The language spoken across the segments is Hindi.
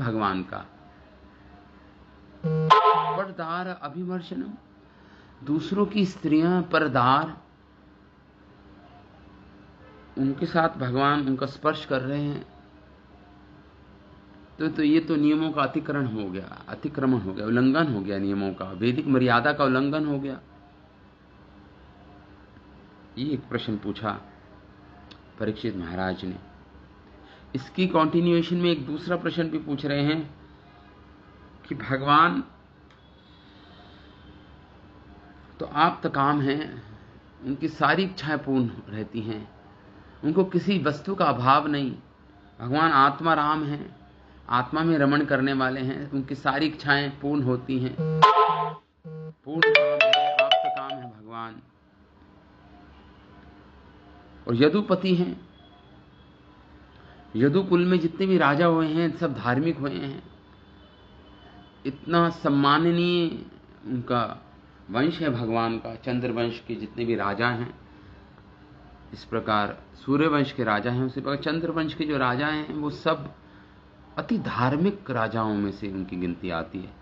भगवान का। परदार अभिमर्शनम, दूसरों की स्त्रियां परदार, उनके साथ भगवान उनका स्पर्श कर रहे हैं, तो ये तो नियमों का अतिक्रमण हो गया, उल्लंघन हो गया, नियमों का, वैदिक मर्यादा का उल्लंघन हो गया। ये एक प्रश्न पूछा परीक्षित महाराज ने। इसकी कंटिन्यूएशन में एक दूसरा प्रश्न भी पूछ रहे हैं कि भगवान तो आप तो काम हैं, उनकी सारी इच्छाएं पूर्ण रहती हैं, उनको किसी वस्तु का अभाव नहीं, भगवान आत्मा राम हैं, आत्मा में रमण करने वाले हैं, उनकी सारी इच्छाएं पूर्ण होती हैं, पूर्ण काम है, आप तो काम है भगवान। और यदुपति हैं, यदु कुल में जितने भी राजा हुए हैं सब धार्मिक हुए हैं, इतना सम्माननीय उनका वंश है भगवान का। चंद्र वंश के जितने भी राजा हैं, इस प्रकार सूर्य वंश के राजा हैं, उसी प्रकार चंद्र वंश के जो राजा हैं वो सब अति धार्मिक राजाओं में से उनकी गिनती आती है,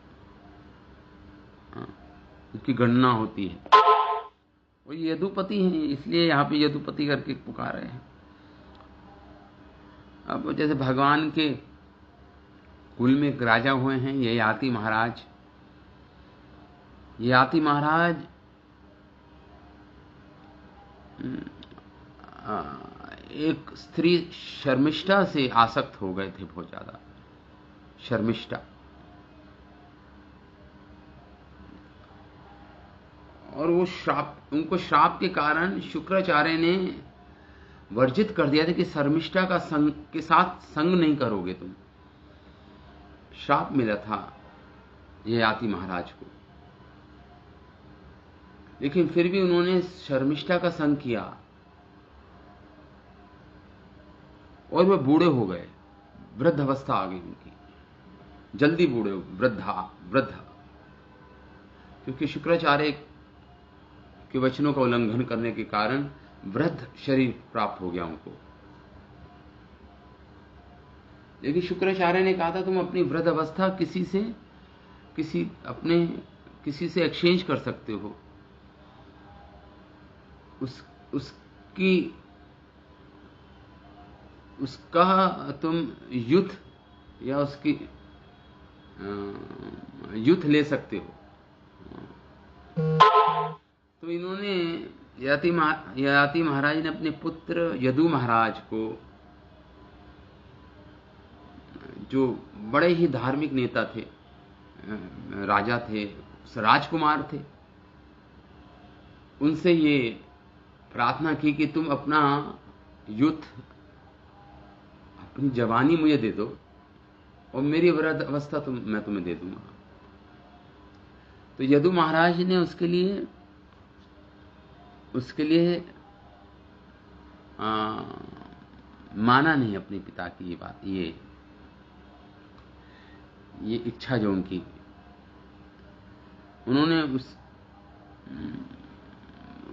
उनकी गणना होती है। वो यदुपति हैं, इसलिए यहाँ पे यदुपति करके पुकारे हैं। अब जैसे भगवान के कुल में एक राजा हुए हैं ययाति महाराज। ययाति महाराज एक स्त्री शर्मिष्ठा से आसक्त हो गए थे, बहुत ज्यादा शर्मिष्ठा, और वो उनको श्राप के कारण शुक्राचार्य ने वर्जित कर दिया था कि शर्मिष्ठा के साथ संग नहीं करोगे तुम। श्राप मिला था ययाति महाराज को, लेकिन फिर भी उन्होंने शर्मिष्ठा का संग किया और वे बूढ़े हो गए, वृद्ध अवस्था आ गई उनकी, जल्दी बूढ़े हो, वृद्ध, क्योंकि शुक्राचार्य के वचनों का उल्लंघन करने के कारण वृद्ध शरीर प्राप्त हो गया उनको। लेकिन शुक्राचार्य ने कहा था तुम अपनी वृद्ध अवस्था किसी से एक्सचेंज कर सकते हो, उसका तुम युद्ध या उसकी युद्ध ले सकते हो। तो इन्होंने ययाति महाराज ने अपने पुत्र यदु महाराज को, जो बड़े ही धार्मिक नेता थे, राजा थे, राजकुमार थे, उनसे ये प्रार्थना की कि तुम अपना युद्ध, अपनी जवानी मुझे दे दो और मेरी वृद्ध अवस्था मैं तुम्हें दे दूंगा। तो यदु महाराज ने उसके लिए माना नहीं अपने पिता की ये बात, ये इच्छा जो उनकी, उन्होंने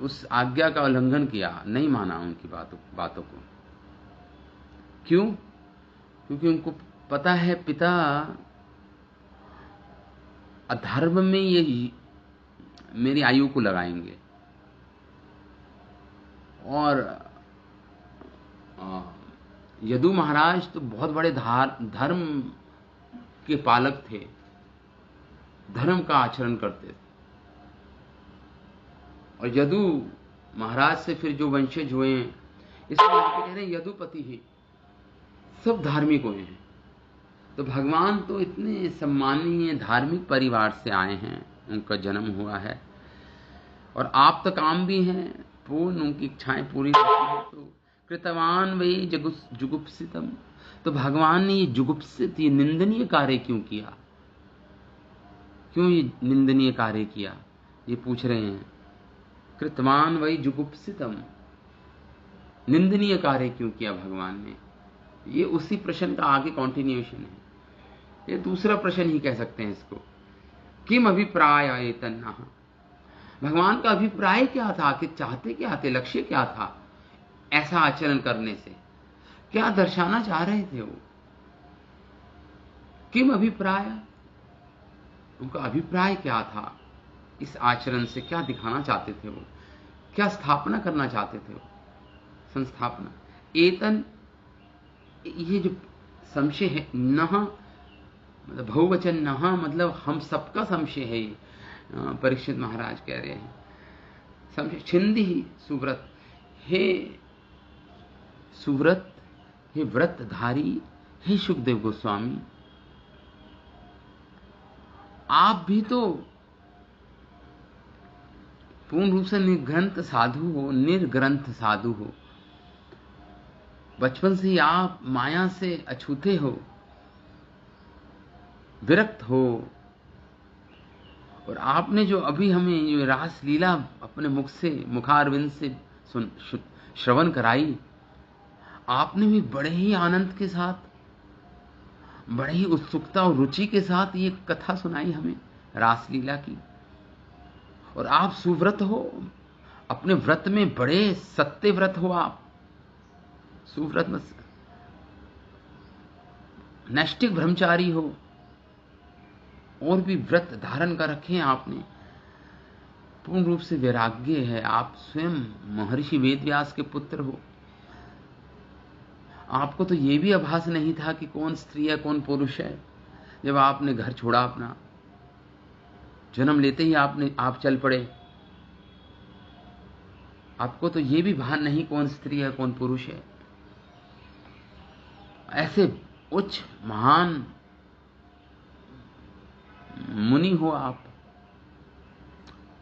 उस आज्ञा का उल्लंघन किया, नहीं माना उनकी बातों को। क्यों? क्योंकि उनको पता है पिता अधर्म में ये मेरी आयु को लगाएंगे, और यदु महाराज तो बहुत बड़े धर्म के पालक थे, धर्म का आचरण करते थे, और यदु महाराज से फिर जो वंशज हुए हैं, इसलिए कह रहे हैं यदुपति ही सब धार्मिक हुए हैं। तो भगवान तो इतने सम्मानीय धार्मिक परिवार से आए हैं, उनका जन्म हुआ है, और आप तो काम भी हैं, पूर्ण उनकी इच्छाएं पूरी होती हैं। तो कृतवान वही जुगुप्सितम, तो भगवान ने ये जुगुप्सित, ये निंदनीय कार्य क्यों किया? क्यों ये निंदनीय कार्य किया, ये पूछ रहे हैं। कृतवान वही जुगुप्सितम, निंदनीय कार्य क्यों किया भगवान ने? ये उसी प्रश्न का आगे कंटिन्यूएशन है, ये दूसरा प्रश्न ही कह सकते हैं इसको। किम अभिप्राय एतन्नः, भगवान का अभिप्राय क्या था, कि चाहते क्या थे, लक्ष्य क्या था ऐसा आचरण करने से, क्या दर्शाना चाह रहे थे वो? किम अभिप्राय, उनका अभिप्राय क्या था इस आचरण से, क्या दिखाना चाहते थे वो, क्या स्थापना करना चाहते थे वो, संस्थापना। एतन, ये जो संशय है, नह मतलब बहुवचन, नह मतलब हम सबका संशय है ये, परीक्षित महाराज कह रहे हैं संशय। छिंदी ही सुव्रत, हे सुव्रत, हे व्रतधारी, हे सुखदेव गोस्वामी, आप भी तो पूर्ण रूप से निर्ग्रंथ साधु हो, निर्ग्रंथ साधु हो। बचपन से ही आप माया से अछूते हो, विरक्त हो, और आपने जो अभी हमें ये रास लीला अपने मुख से, मुखारविंद से श्रवण कराई, आपने भी बड़े ही आनंद के साथ, बड़े ही उत्सुकता और रुचि के साथ ये कथा सुनाई हमें रासलीला की। और आप सुव्रत हो, अपने व्रत में बड़े सत्य व्रत हो आप, सुव्रत में नैष्टिक ब्रह्मचारी हो, और भी व्रत धारण कर रखे हैं आपने, पूर्ण रूप से वैराग्य है। आप स्वयं महर्षि वेदव्यास के पुत्र हो। आपको तो ये भी आभास नहीं था कि कौन स्त्री है कौन पुरुष है, जब आपने घर छोड़ा अपना, जन्म लेते ही आप चल पड़े। आपको तो ये भी भान नहीं कौन स्त्री है कौन पुरुष है। ऐसे उच्च महान मुनि हो आप,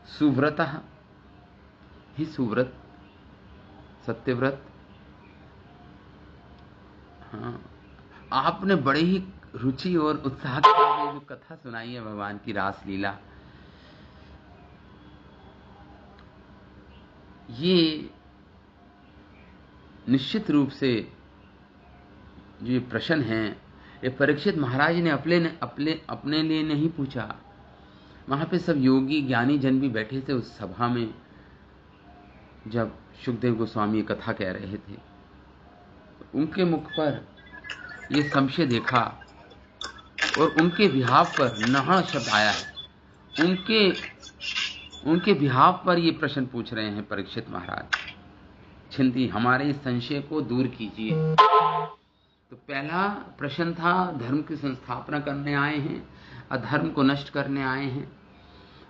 सुव्रतः ही सुव्रत, सत्यव्रत। हाँ, आपने बड़े ही रुचि और उत्साह के साथ जो कथा सुनाई है भगवान की रासलीला, ये निश्चित रूप से जो ये प्रश्न है, ये परीक्षित महाराज ने अपने लिए नहीं पूछा। वहां पे सब योगी ज्ञानी जन भी बैठे थे उस सभा में, जब सुखदेव गोस्वामी कथा कह रहे थे। उनके मुख पर ये संशय देखा, और उनके बिहाफ पर नहा शब्द आया है। उनके बिहाफ पर ये प्रश्न पूछ रहे हैं परीक्षित महाराज, छिंदी हमारे संशय को दूर कीजिए। तो पहला प्रश्न था, धर्म की संस्थापना करने आए हैं, अधर्म को नष्ट करने आए हैं।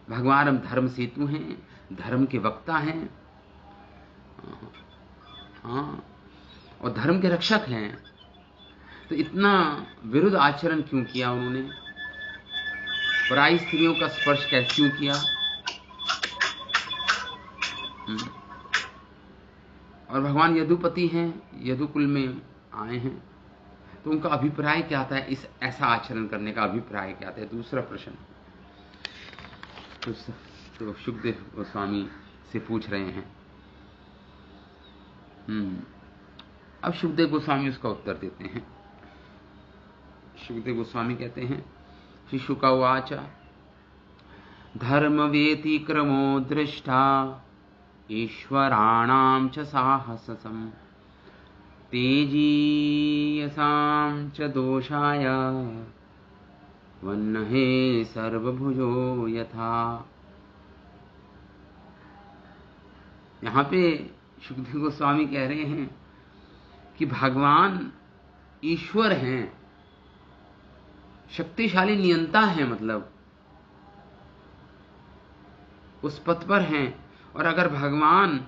भगवान हम धर्म सेतु हैं, धर्म के वक्ता हैं, हाँ, और धर्म के रक्षक हैं। तो इतना विरुद्ध आचरण क्यों किया उन्होंने, पराई स्त्रियों का स्पर्श कैसे क्यों किया। और भगवान यदुपति हैं, यदुकुल में आए हैं, तो उनका अभिप्राय क्या था, इस ऐसा आचरण करने का अभिप्राय क्या था। दूसरा प्रश्न तो सुखदेव गोस्वामी से पूछ रहे हैं। अब सुखदेव गोस्वामी उसका उत्तर देते हैं। सुखदेव गोस्वामी कहते हैं, श्री शुक उवाच धर्म व्यतिक्रमो दृष्टा ईश्वराणां च साहसम् तेजीयसां च दोषाय वह्नहे सर्वभुजो यथा। यहां पे सुखदेव गोस्वामी कह रहे हैं कि भगवान ईश्वर हैं, शक्तिशाली नियंता हैं, मतलब उस पथ पर हैं। और अगर भगवान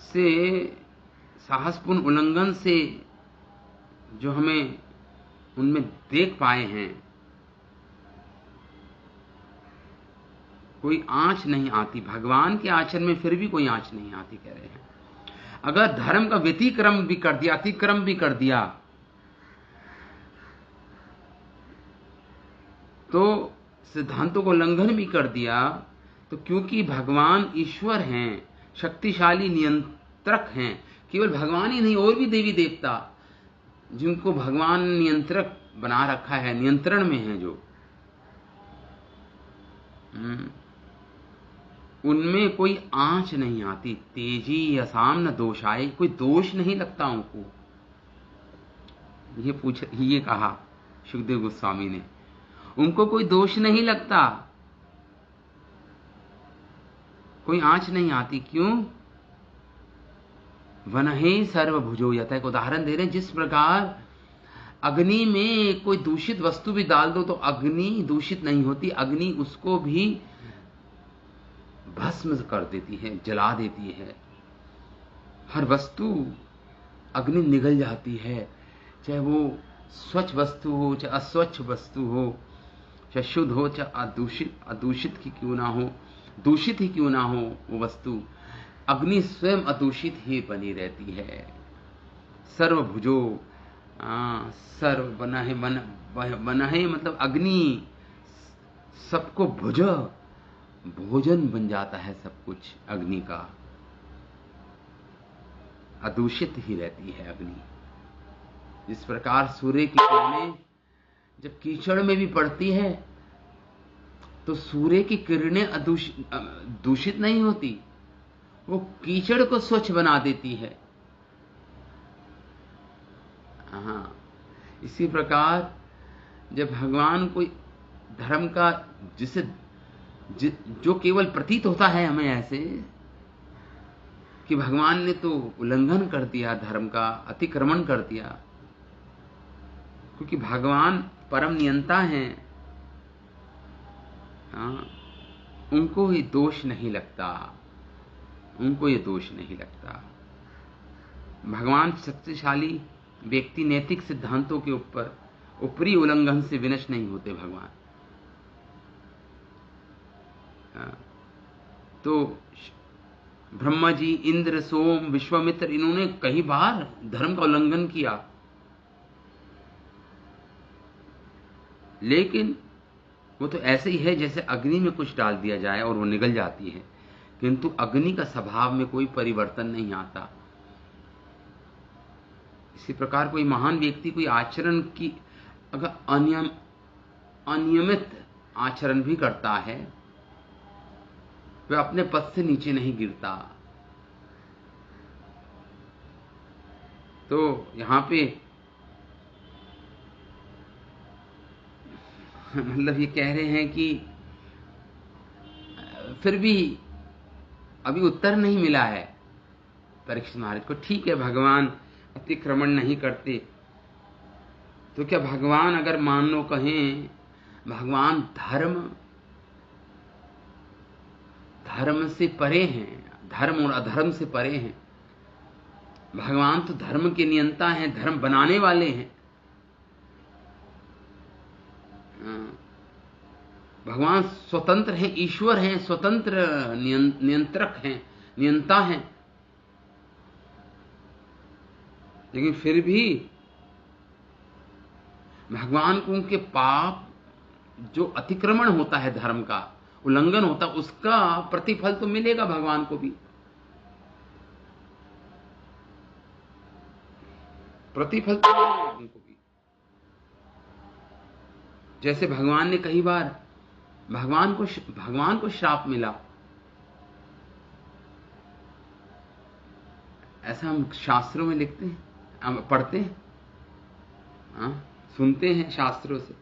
से साहसपूर्ण उल्लंघन से जो हमें उनमें देख पाए हैं, कोई आंच नहीं आती, भगवान के आचरण में फिर भी कोई आंच नहीं आती, कह रहे हैं। अगर धर्म का व्यतिक्रम भी कर दिया, अतिक्रम भी कर दिया, तो सिद्धांतों को उल्लंघन भी कर दिया, तो क्योंकि भगवान ईश्वर हैं, शक्तिशाली नियंत्रक हैं, केवल भगवान ही नहीं और भी देवी देवता जिनको भगवान नियंत्रक बना रखा है, नियंत्रण में है, जो उनमें कोई आंच नहीं आती। तेजी असाम न दोषाय, कोई दोष नहीं लगता उनको। ये कहा सुखदेव गोस्वामी ने, उनको कोई दोष नहीं लगता, कोई आंच नहीं आती। क्यों? वनहे सर्वभुजो यथा, एक उदाहरण दे रहे हैं, जिस प्रकार अग्नि में कोई दूषित वस्तु भी डाल दो तो अग्नि दूषित नहीं होती, अग्नि उसको भी भस्म कर देती है, जला देती है। हर वस्तु अग्नि निगल जाती है, चाहे वो स्वच्छ वस्तु हो, चाहे अस्वच्छ वस्तु हो, चाहे शुद्ध हो, चाहे अदूषित ही क्यों ना हो, दूषित ही क्यों ना हो वो वस्तु, अग्नि स्वयं अदूषित ही बनी रहती है। सर्वभुजो, सर्व बना है मतलब अग्नि सबको भोजन बन जाता है, सब कुछ अग्नि का, अदूषित ही रहती है अग्नि। जिस प्रकार सूर्य की किरणें जब कीचड़ में भी पड़ती है तो सूर्य की किरणें दूषित नहीं होती, वो कीचड़ को स्वच्छ बना देती है। हाँ, इसी प्रकार जब भगवान कोई धर्म का जो केवल प्रतीत होता है हमें ऐसे कि भगवान ने तो उल्लंघन कर दिया, धर्म का अतिक्रमण कर दिया, क्योंकि भगवान परम नियंता हैं, उनको ये दोष नहीं लगता, उनको ये दोष नहीं लगता। भगवान शक्तिशाली व्यक्ति नैतिक सिद्धांतों के ऊपर ऊपरी उल्लंघन से विनष्ट नहीं होते भगवान। तो ब्रह्मा जी, इंद्र, सोम, विश्वामित्र, इन्होंने कई बार धर्म का उल्लंघन किया, लेकिन वो तो ऐसे ही है जैसे अग्नि में कुछ डाल दिया जाए और वो निगल जाती है, किंतु अग्नि का स्वभाव में कोई परिवर्तन नहीं आता। इसी प्रकार कोई महान व्यक्ति कोई आचरण की अगर अनियमित आचरण भी करता है, वह अपने पद से नीचे नहीं गिरता। तो यहां पे मतलब ये कह रहे हैं कि फिर भी अभी उत्तर नहीं मिला है परीक्षित महाराज को। ठीक है, भगवान अतिक्रमण नहीं करते, तो क्या भगवान अगर मान लो कहें भगवान धर्म से परे हैं, धर्म और अधर्म से परे हैं, भगवान तो धर्म के नियंता हैं, धर्म बनाने वाले हैं, भगवान स्वतंत्र हैं, ईश्वर हैं, स्वतंत्र नियंत्रक हैं, नियंता हैं, लेकिन फिर भी भगवान को उनके पाप जो अतिक्रमण होता है, धर्म का उल्लंघन होता है, उसका प्रतिफल तो मिलेगा भगवान को भी। प्रतिफल तो मिलेगा उनको भी। जैसे भगवान ने कई बार भगवान को श्राप मिला, ऐसा हम शास्त्रों में लिखते हैं, हम पढ़ते हैं, सुनते हैं शास्त्रों से।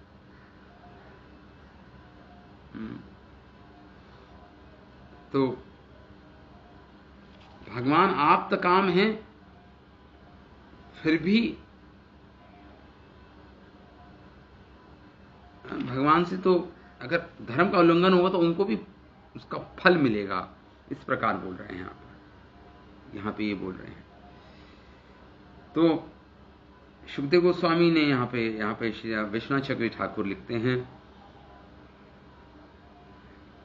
तो भगवान आप्त काम है, फिर भी भगवान से तो अगर धर्म का उल्लंघन होगा तो उनको भी उसका फल मिलेगा, इस प्रकार बोल रहे हैं यहां पे ये बोल रहे हैं। तो सुखदेव गोस्वामी ने यहां पे श्री विश्वनाथ चक्रवर्ती ठाकुर लिखते हैं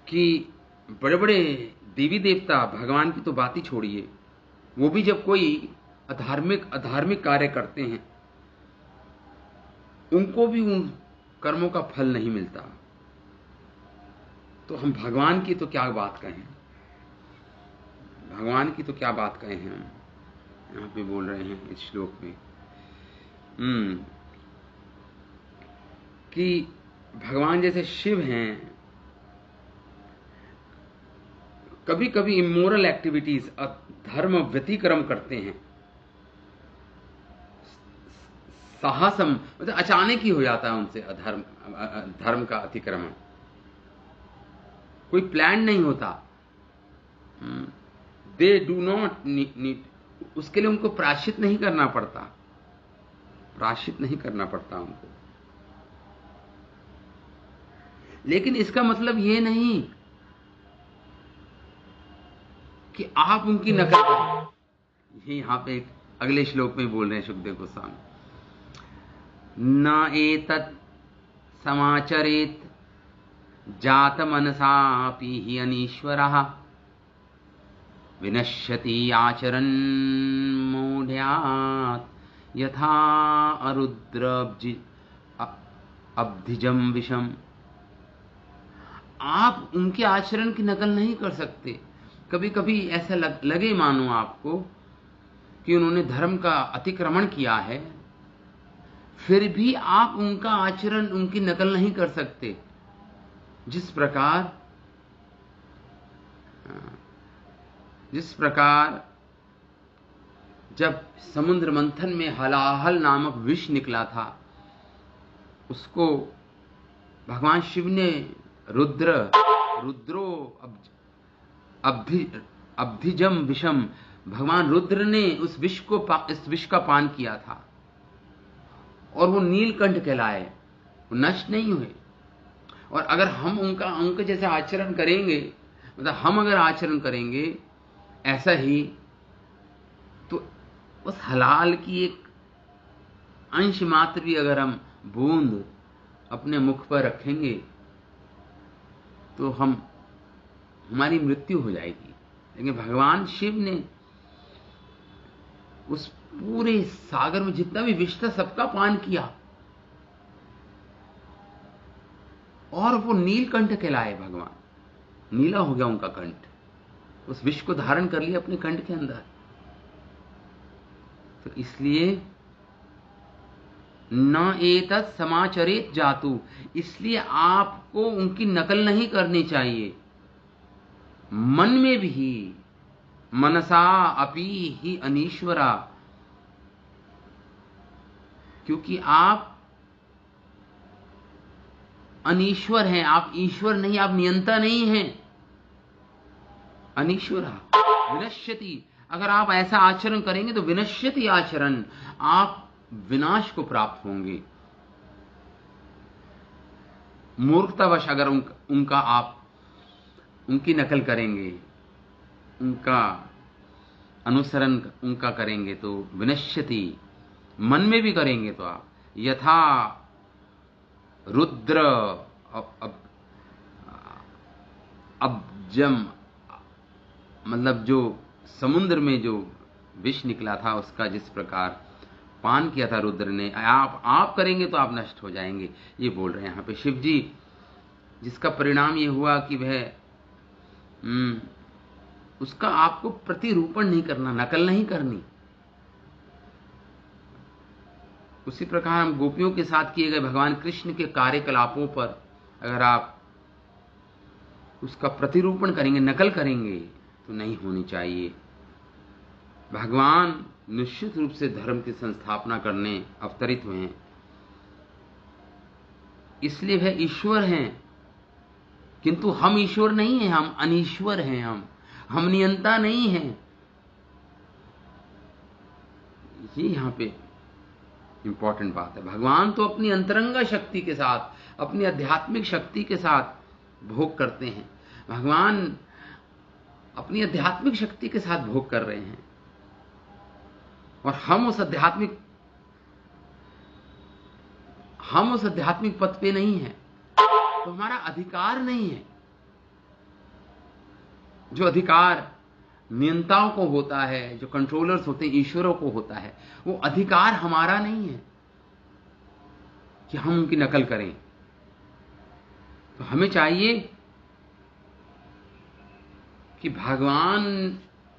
कि बड़े बड़े देवी देवता, भगवान की तो बात ही छोड़िए, वो भी जब कोई अधार्मिक कार्य करते हैं, उनको भी उन कर्मों का फल नहीं मिलता। तो हम भगवान की तो क्या बात कहें, भगवान की तो क्या बात कहें हम यहां पे बोल रहे हैं इस श्लोक में कि भगवान जैसे शिव हैं, कभी कभी इमोरल एक्टिविटीज, धर्म व्यतिक्रम करते हैं, साहसम मतलब अचानक ही हो जाता है उनसे धर्म का अतिक्रमण, कोई प्लान नहीं होता। दे डू नॉट नीड, उसके लिए उनको प्रायश्चित नहीं करना पड़ता, प्रायश्चित नहीं करना पड़ता उनको। लेकिन इसका मतलब ये नहीं कि आप उनकी नकल करें। ये यहां पे एक अगले श्लोक में बोल रहे हैं सुखदेव गोस्वामी, न एतत् समाचरेत जात मनसापि हि अनीश्वरः विनश्यति आचरन् मूढ़यात् यथा अरुद्र अब्धिजम विषम। आप उनके आचरण की नकल नहीं कर सकते। कभी कभी ऐसा लगे मानो आपको कि उन्होंने धर्म का अतिक्रमण किया है, फिर भी आप उनका आचरण, उनकी नकल नहीं कर सकते। जिस प्रकार जब समुद्र मंथन में हलाहल नामक विष निकला था, उसको भगवान शिव ने रुद्रो अब्धिजम विषम, भगवान रुद्र ने इस विष का पान किया था और वो नीलकंठ कहलाए, वो नष्ट नहीं हुए। और अगर हम उनके जैसा आचरण करेंगे, मतलब हम अगर आचरण करेंगे ऐसा ही, तो उस हलाल की एक अंश मात्र भी अगर हम बूंद अपने मुख पर रखेंगे तो हमारी मृत्यु हो जाएगी। लेकिन भगवान शिव ने उस पूरे सागर में जितना भी विष था सबका पान किया और वो नीलकंठ कहलाए। भगवान, नीला हो गया उनका कंठ, उस विष को धारण कर लिया अपने कंठ के अंदर। तो इसलिए न एतत् समाचरेत जातु, इसलिए आपको उनकी नकल नहीं करनी चाहिए। मन में भी मनसा अपि ही अनीश्वरा, क्योंकि आप अनीश्वर हैं, आप ईश्वर नहीं, आप नियंता नहीं हैं। अनीश्वरा विनश्यति, अगर आप ऐसा आचरण करेंगे तो विनश्यति आचरण, आप विनाश को प्राप्त होंगे। मूर्खतावश अगर आप उनकी नकल करेंगे, उनका अनुसरण उनका करेंगे तो विनश्यति, मन में भी करेंगे तो आप यथा रुद्र अब्जम, मतलब जो समुद्र में जो विष निकला था उसका जिस प्रकार पान किया था रुद्र ने, आप करेंगे तो आप नष्ट हो जाएंगे। ये बोल रहे हैं यहां पे शिव जी, जिसका परिणाम ये हुआ कि वह उसका आपको प्रतिरूपण नहीं करना, नकल नहीं करनी। उसी प्रकार हम गोपियों के साथ किए गए भगवान कृष्ण के कार्यकलापों पर अगर आप उसका प्रतिरूपण करेंगे, नकल करेंगे, तो नहीं होनी चाहिए। भगवान निश्चित रूप से धर्म की संस्थापना करने अवतरित हुए हैं, इसलिए वह ईश्वर हैं, किंतु हम ईश्वर नहीं हैं, हम अनीश्वर हैं, हम नियंता नहीं हैं। ये यहां पे इंपॉर्टेंट बात है। भगवान तो अपनी अंतरंगा शक्ति के साथ, अपनी आध्यात्मिक शक्ति के साथ भोग करते हैं। भगवान अपनी आध्यात्मिक शक्ति के साथ भोग कर रहे हैं और हम उस आध्यात्मिक पथ पे नहीं है, तो हमारा अधिकार नहीं है। जो अधिकार नियंताओं को होता है, जो कंट्रोलर्स होते हैं, ईश्वरों को होता है, वो अधिकार हमारा नहीं है कि हम उनकी नकल करें। तो हमें चाहिए कि भगवान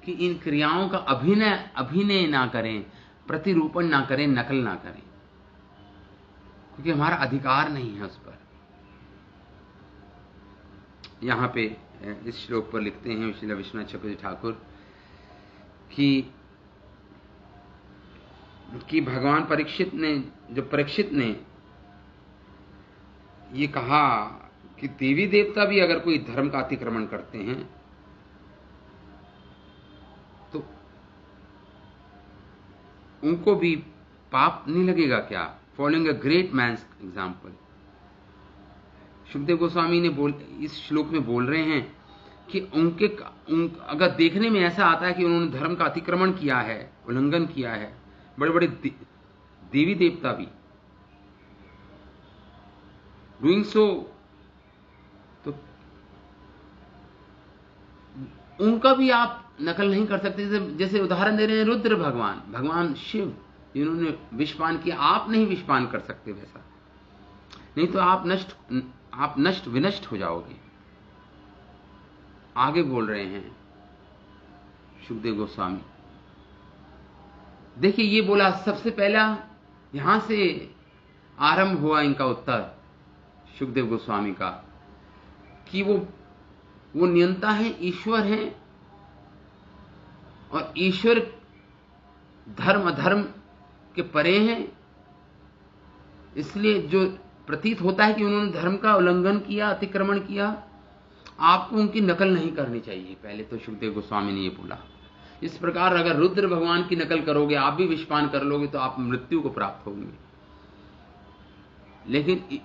की इन क्रियाओं का अभिनय ना करें, प्रतिरूपण ना करें, नकल ना करें, क्योंकि हमारा अधिकार नहीं है उस पर। यहां पे इस श्लोक पर लिखते हैं विश्वनाथ चक्रवर्ती ठाकुर कि कि भगवान परीक्षित ने ये कहा कि देवी देवता भी अगर कोई धर्म का अतिक्रमण करते हैं तो उनको भी पाप नहीं लगेगा क्या? Following a great man's example, Sukhdev Goswami ने इस श्लोक में बोल रहे हैं कि अगर देखने में ऐसा आता है कि उन्होंने धर्म का अतिक्रमण किया है, उल्लंघन किया है, बड़े बड़े देवी देवता भी डूइंग सो, तो उनका भी आप नकल नहीं कर सकते। जैसे उदाहरण दे रहे हैं रुद्र भगवान शिव, जिन्होंने विषपान किया, आप नहीं विषपान कर सकते वैसा, नहीं तो आप नष्ट विनष्ट हो जाओगे। आगे बोल रहे हैं सुखदेव गोस्वामी, देखिए ये बोला, सबसे पहला यहां से आरंभ हुआ इनका उत्तर सुखदेव गोस्वामी का कि वो नियंता है, ईश्वर है, और ईश्वर धर्म अधर्म के परे हैं। इसलिए जो प्रतीत होता है कि उन्होंने धर्म का उल्लंघन किया, अतिक्रमण किया, आपको उनकी नकल नहीं करनी चाहिए। पहले तो सुखदेव गोस्वामी ने ये बोला। इस प्रकार अगर रुद्र भगवान की नकल करोगे, आप भी विषपान कर लोगे, तो आप मृत्यु को प्राप्त होंगे। लेकिन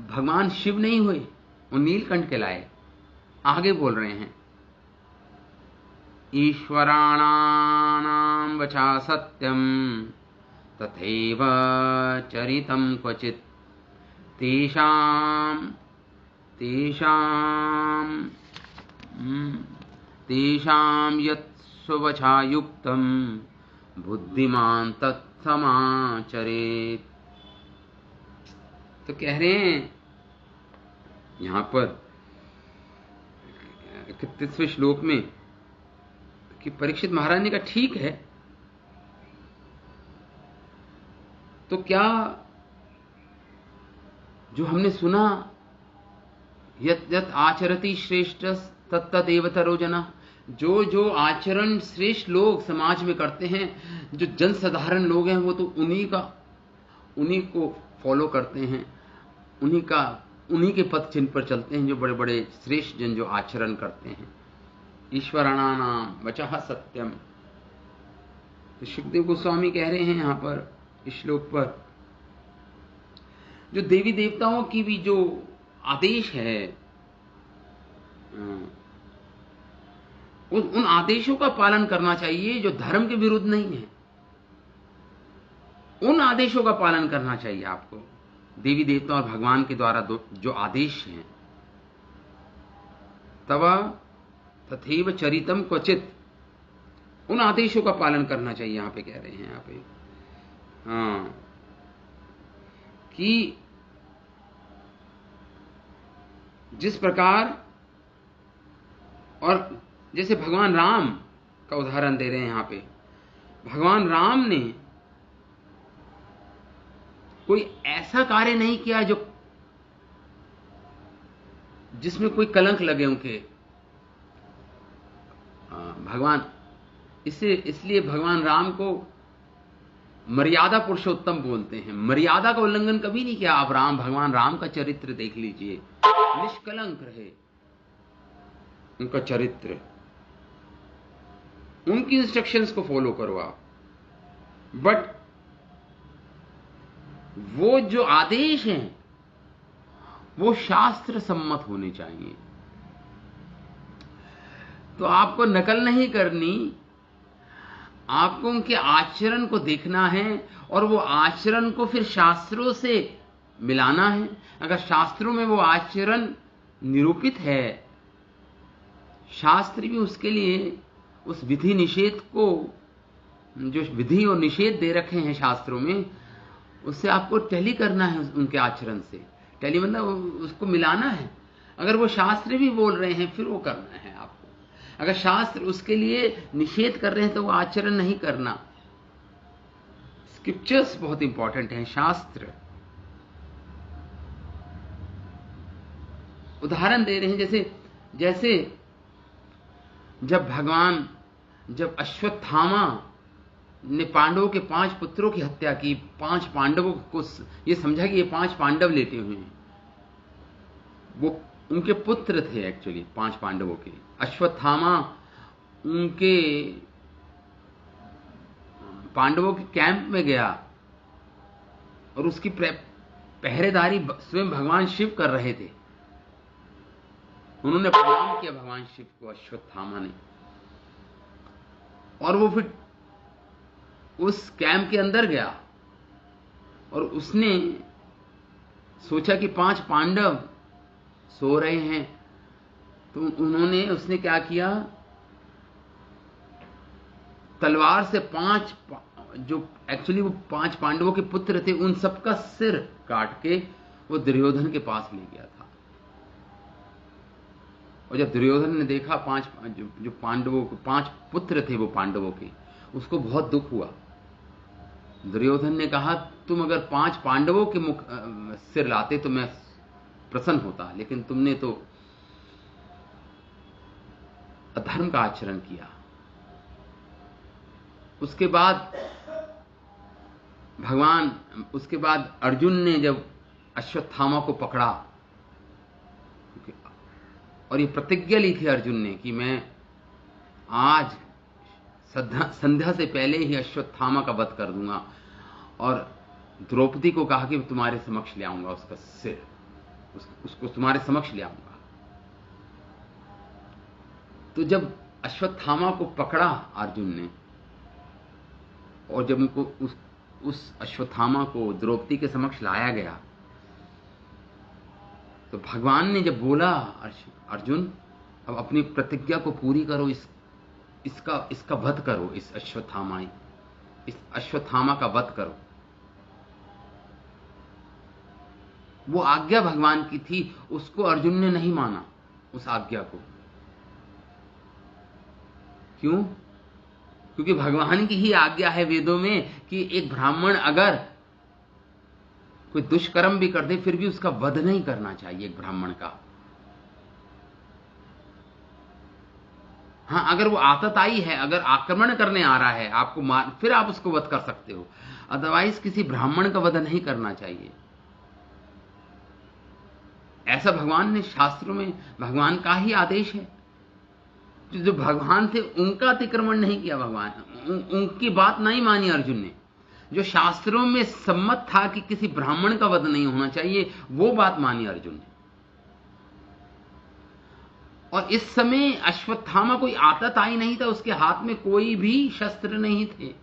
भगवान शिव नहीं हुए, वो नीलकंठ कहलाए। आगे बोल रहे हैं, ईश्वराणां वचा सत्यम तथैव चरितं क्वचित् तेषां यत् स्ववचा युक्तं बुद्धिमान तत्समाचरेत्। तो कह रहे हैं यहां पर 31वें श्लोक में कि परीक्षित महाराज ने कहा ठीक है, तो क्या जो हमने सुना यत् यत् आचरति श्रेष्ठ तत्तदेव तरो जना, जो आचरण श्रेष्ठ लोग समाज में करते हैं, जो जनसाधारण लोग हैं, वो तो उन्हीं को फॉलो करते हैं, उन्हीं के पथ चिन्ह पर चलते हैं, जो बड़े बड़े श्रेष्ठ जन जो आचरण करते हैं। ईश्वराणाम वचः सत्यम। तो सुखदेव गोस्वामी कह रहे हैं यहां पर इस श्लोक पर, जो देवी देवताओं की भी जो आदेश है, उन आदेशों का पालन करना चाहिए जो धर्म के विरुद्ध नहीं है। उन आदेशों का पालन करना चाहिए आपको, देवी देवता और भगवान के द्वारा जो आदेश हैं। तव तथैव चरितम क्वचित, उन आदेशों का पालन करना चाहिए। यहां पे कह रहे हैं, यहां पे कि जिस प्रकार, और जैसे भगवान राम का उदाहरण दे रहे हैं यहां पे, भगवान राम ने कोई ऐसा कार्य नहीं किया जिसमें कोई कलंक लगे उनके। भगवान इसलिए भगवान राम को मर्यादा पुरुषोत्तम बोलते हैं। मर्यादा का उल्लंघन कभी नहीं किया। आप भगवान राम का चरित्र देख लीजिए, निष्कलंक रहे उनका चरित्र, उनकी इंस्ट्रक्शंस को फॉलो करो आप। बट वो जो आदेश हैं वो शास्त्र सम्मत होने चाहिए। तो आपको नकल नहीं करनी, आपको उनके आचरण को देखना है और वो आचरण को फिर शास्त्रों से मिलाना है। अगर शास्त्रों में वो आचरण निरूपित है, शास्त्र भी उसके लिए उस विधि निषेध को, जो विधि और निषेध दे रखे हैं शास्त्रों में, उससे आपको टैली करना है, उनके आचरण से टैली मतलब उसको मिलाना है। अगर वो शास्त्र भी बोल रहे हैं फिर वो करना है आपको। अगर शास्त्र उसके लिए निषेध कर रहे हैं तो वो आचरण नहीं करना। स्क्रिप्चर्स बहुत इंपॉर्टेंट हैं, शास्त्र। उदाहरण दे रहे हैं, जैसे जब अश्वत्थामा ने पांडवों के 5 पुत्रों की हत्या की। 5 पांडवों को ये समझा कि ये 5 पांडव लेटे हुए हैं। वो उनके पुत्र थे एक्चुअली 5 पांडवों के। अश्वत्थामा उनके पांडवों के कैंप में गया और उसकी पहरेदारी स्वयं भगवान शिव कर रहे थे। उन्होंने प्रणाम किया भगवान शिव को, अश्वत्थामा ने, और वो फिर उस कैंप के अंदर गया और उसने सोचा कि 5 पांडव सो रहे हैं, तो उसने क्या किया, तलवार से 5 जो एक्चुअली वो 5 पांडवों के पुत्र थे उन सबका सिर काट के वो दुर्योधन के पास ले गया था। और जब दुर्योधन ने देखा 5 जो पांडवों के 5 पुत्र थे वो पांडवों के, उसको बहुत दुख हुआ। दुर्योधन ने कहा तुम अगर 5 पांडवों के सिर लाते तो मैं प्रसन्न होता, लेकिन तुमने तो अधर्म का आचरण किया। उसके बाद अर्जुन ने जब अश्वत्थामा को पकड़ा, और ये प्रतिज्ञा ली थी अर्जुन ने कि मैं आज संध्या से पहले ही अश्वत्थामा का वध कर दूंगा, और द्रौपदी को कहा कि तुम्हारे समक्ष ले आऊंगा उसका सिर, उसको तुम्हारे समक्ष ले आऊंगा। तो जब अश्वत्थामा को पकड़ा अर्जुन ने, और जब उनको उस अश्वत्थामा को द्रौपदी के समक्ष लाया गया, तो भगवान ने जब बोला अर्जुन अब अपनी प्रतिज्ञा को पूरी करो, इसका वध करो, इस अश्वत्थामा का वध करो। वो आज्ञा भगवान की थी, उसको अर्जुन ने नहीं माना, उस आज्ञा को। क्यों? क्योंकि भगवान की ही आज्ञा है वेदों में कि एक ब्राह्मण अगर कोई दुष्कर्म भी कर दे फिर भी उसका वध नहीं करना चाहिए एक ब्राह्मण का। हां, अगर वो आतताई है, अगर आक्रमण करने आ रहा है आपको मार, फिर आप उसको वध कर सकते हो, अदरवाइज किसी ब्राह्मण का वध नहीं करना चाहिए। ऐसा भगवान ने शास्त्रों में, भगवान का ही आदेश है। जो भगवान थे उनका अतिक्रमण नहीं किया भगवान, उनकी बात नहीं मानी अर्जुन ने। जो शास्त्रों में सम्मत था कि किसी ब्राह्मण का वध नहीं होना चाहिए, वो बात मानी अर्जुन ने। और इस समय अश्वत्थामा कोई आतताई नहीं था, उसके हाथ में कोई भी शस्त्र नहीं थे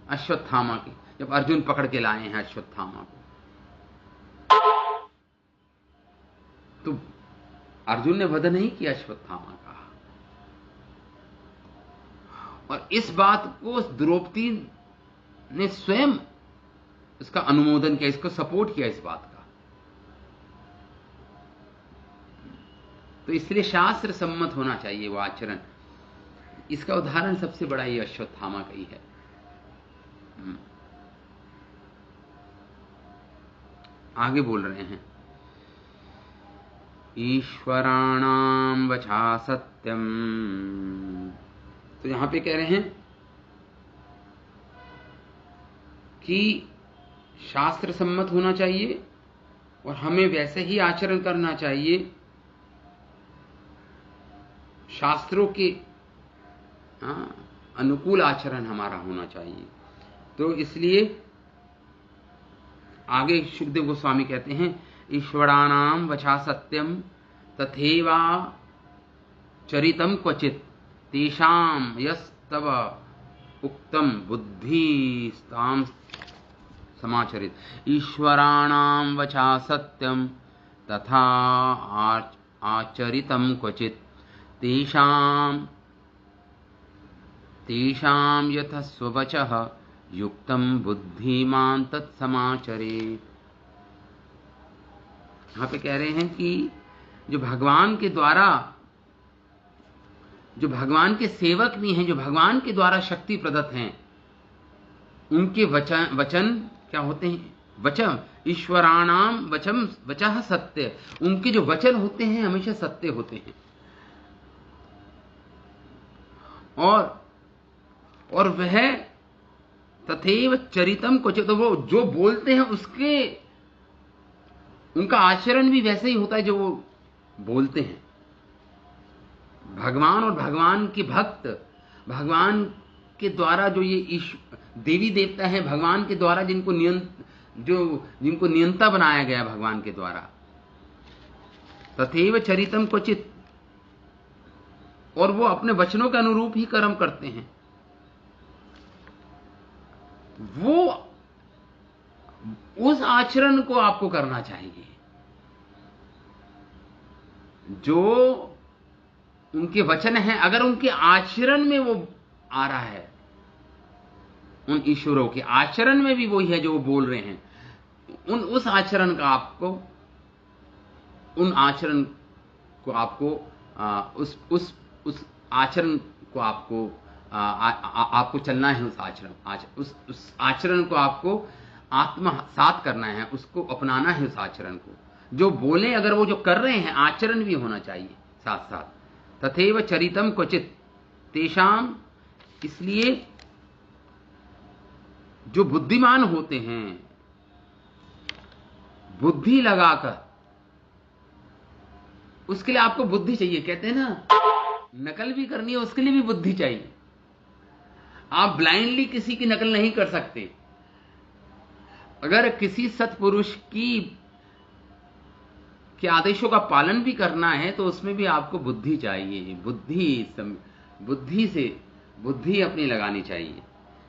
अश्वत्थामा के, जब अर्जुन पकड़ के लाए हैं अश्वत्थामा को। तो अर्जुन ने वध नहीं किया अश्वत्थामा का। और इस बात को द्रौपदी ने स्वयं इसका अनुमोदन किया, इसको सपोर्ट किया इस बात का। तो इसलिए शास्त्र सम्मत होना चाहिए वो आचरण। इसका उदाहरण सबसे बड़ा ये अश्वत्थामा का ही है। आगे बोल रहे हैं, ईश्वराणाम वचा सत्यम। तो यहां पे कह रहे हैं कि शास्त्र सम्मत होना चाहिए और हमें वैसे ही आचरण करना चाहिए, शास्त्रों के अनुकूल आचरण हमारा होना चाहिए। तो इसलिए आगे सुखदेव गोस्वामी कहते हैं, ईश्वराणाम वचा सत्यम तथैवा चरितम क्वचित तेषाम यस्तव उक्तम बुद्धिस्ताम समाचरित। ईश्वराणाम वचा सत्यम तथा आचरितम क्वचित तेषाम यथ स्ववचः युक्तम बुद्धिमान तत्समाचरेत्। यहां पे कह रहे हैं कि जो भगवान के द्वारा, जो भगवान के सेवक भी हैं, जो भगवान के द्वारा शक्ति प्रदत्त हैं, उनके वचन क्या होते हैं? वचन ईश्वराणाम वचः सत्य। उनके जो वचन होते हैं हमेशा सत्य होते हैं। और वह तथैव चरितम क्वचित, तो वो जो बोलते हैं उसके उनका आचरण भी वैसे ही होता है जो वो बोलते हैं। भगवान और भगवान के भक्त, भगवान के द्वारा जो ये देवी देवता है, भगवान के द्वारा जिनको नियंता बनाया गया भगवान के द्वारा, तथैव चरितम क्वचित, और वो अपने वचनों के अनुरूप ही कर्म करते हैं। वो उस आचरण को आपको करना चाहिए जो उनके वचन हैं। अगर उनके आचरण में वो आ रहा है, उन ईश्वरों के आचरण में भी वही है जो वो बोल रहे हैं, उस आचरण का आपको, उन आचरण को आपको उस आचरण को आपको आपको चलना है। उस आचरण को आपको आत्मसात करना है, उसको अपनाना है। उस आचरण को जो बोले, अगर वो जो कर रहे हैं आचरण भी होना चाहिए साथ साथ। तथैव चरितम क्वचित तेषाम, इसलिए जो बुद्धिमान होते हैं, बुद्धि लगाकर, उसके लिए आपको बुद्धि चाहिए। कहते हैं ना, नकल भी करनी है उसके लिए भी बुद्धि चाहिए। आप ब्लाइंडली किसी की नकल नहीं कर सकते। अगर किसी सत्पुरुष के आदेशों का पालन भी करना है तो उसमें भी आपको बुद्धि चाहिए। बुद्धि अपनी लगानी चाहिए।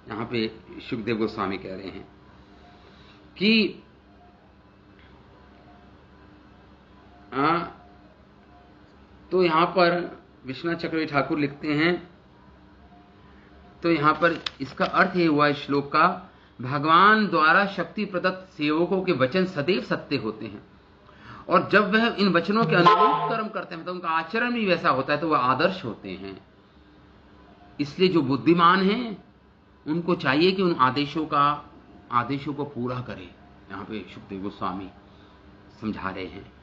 यहां पे शुकदेव गोस्वामी कह रहे हैं कि तो यहां पर विश्वनाथ चक्रवर्ती ठाकुर लिखते हैं, तो यहां पर इसका अर्थ ये हुआ इस श्लोक का, भगवान द्वारा शक्ति प्रदत्त सेवकों के वचन सदैव सत्य होते हैं, और जब वह इन वचनों के अनुरूप कर्म करते हैं तो उनका आचरण भी वैसा होता है, तो वह आदर्श होते हैं। इसलिए जो बुद्धिमान हैं उनको चाहिए कि उन आदेशों को पूरा करें। यहां पे शुकदेव गोस्वामी समझा रहे हैं।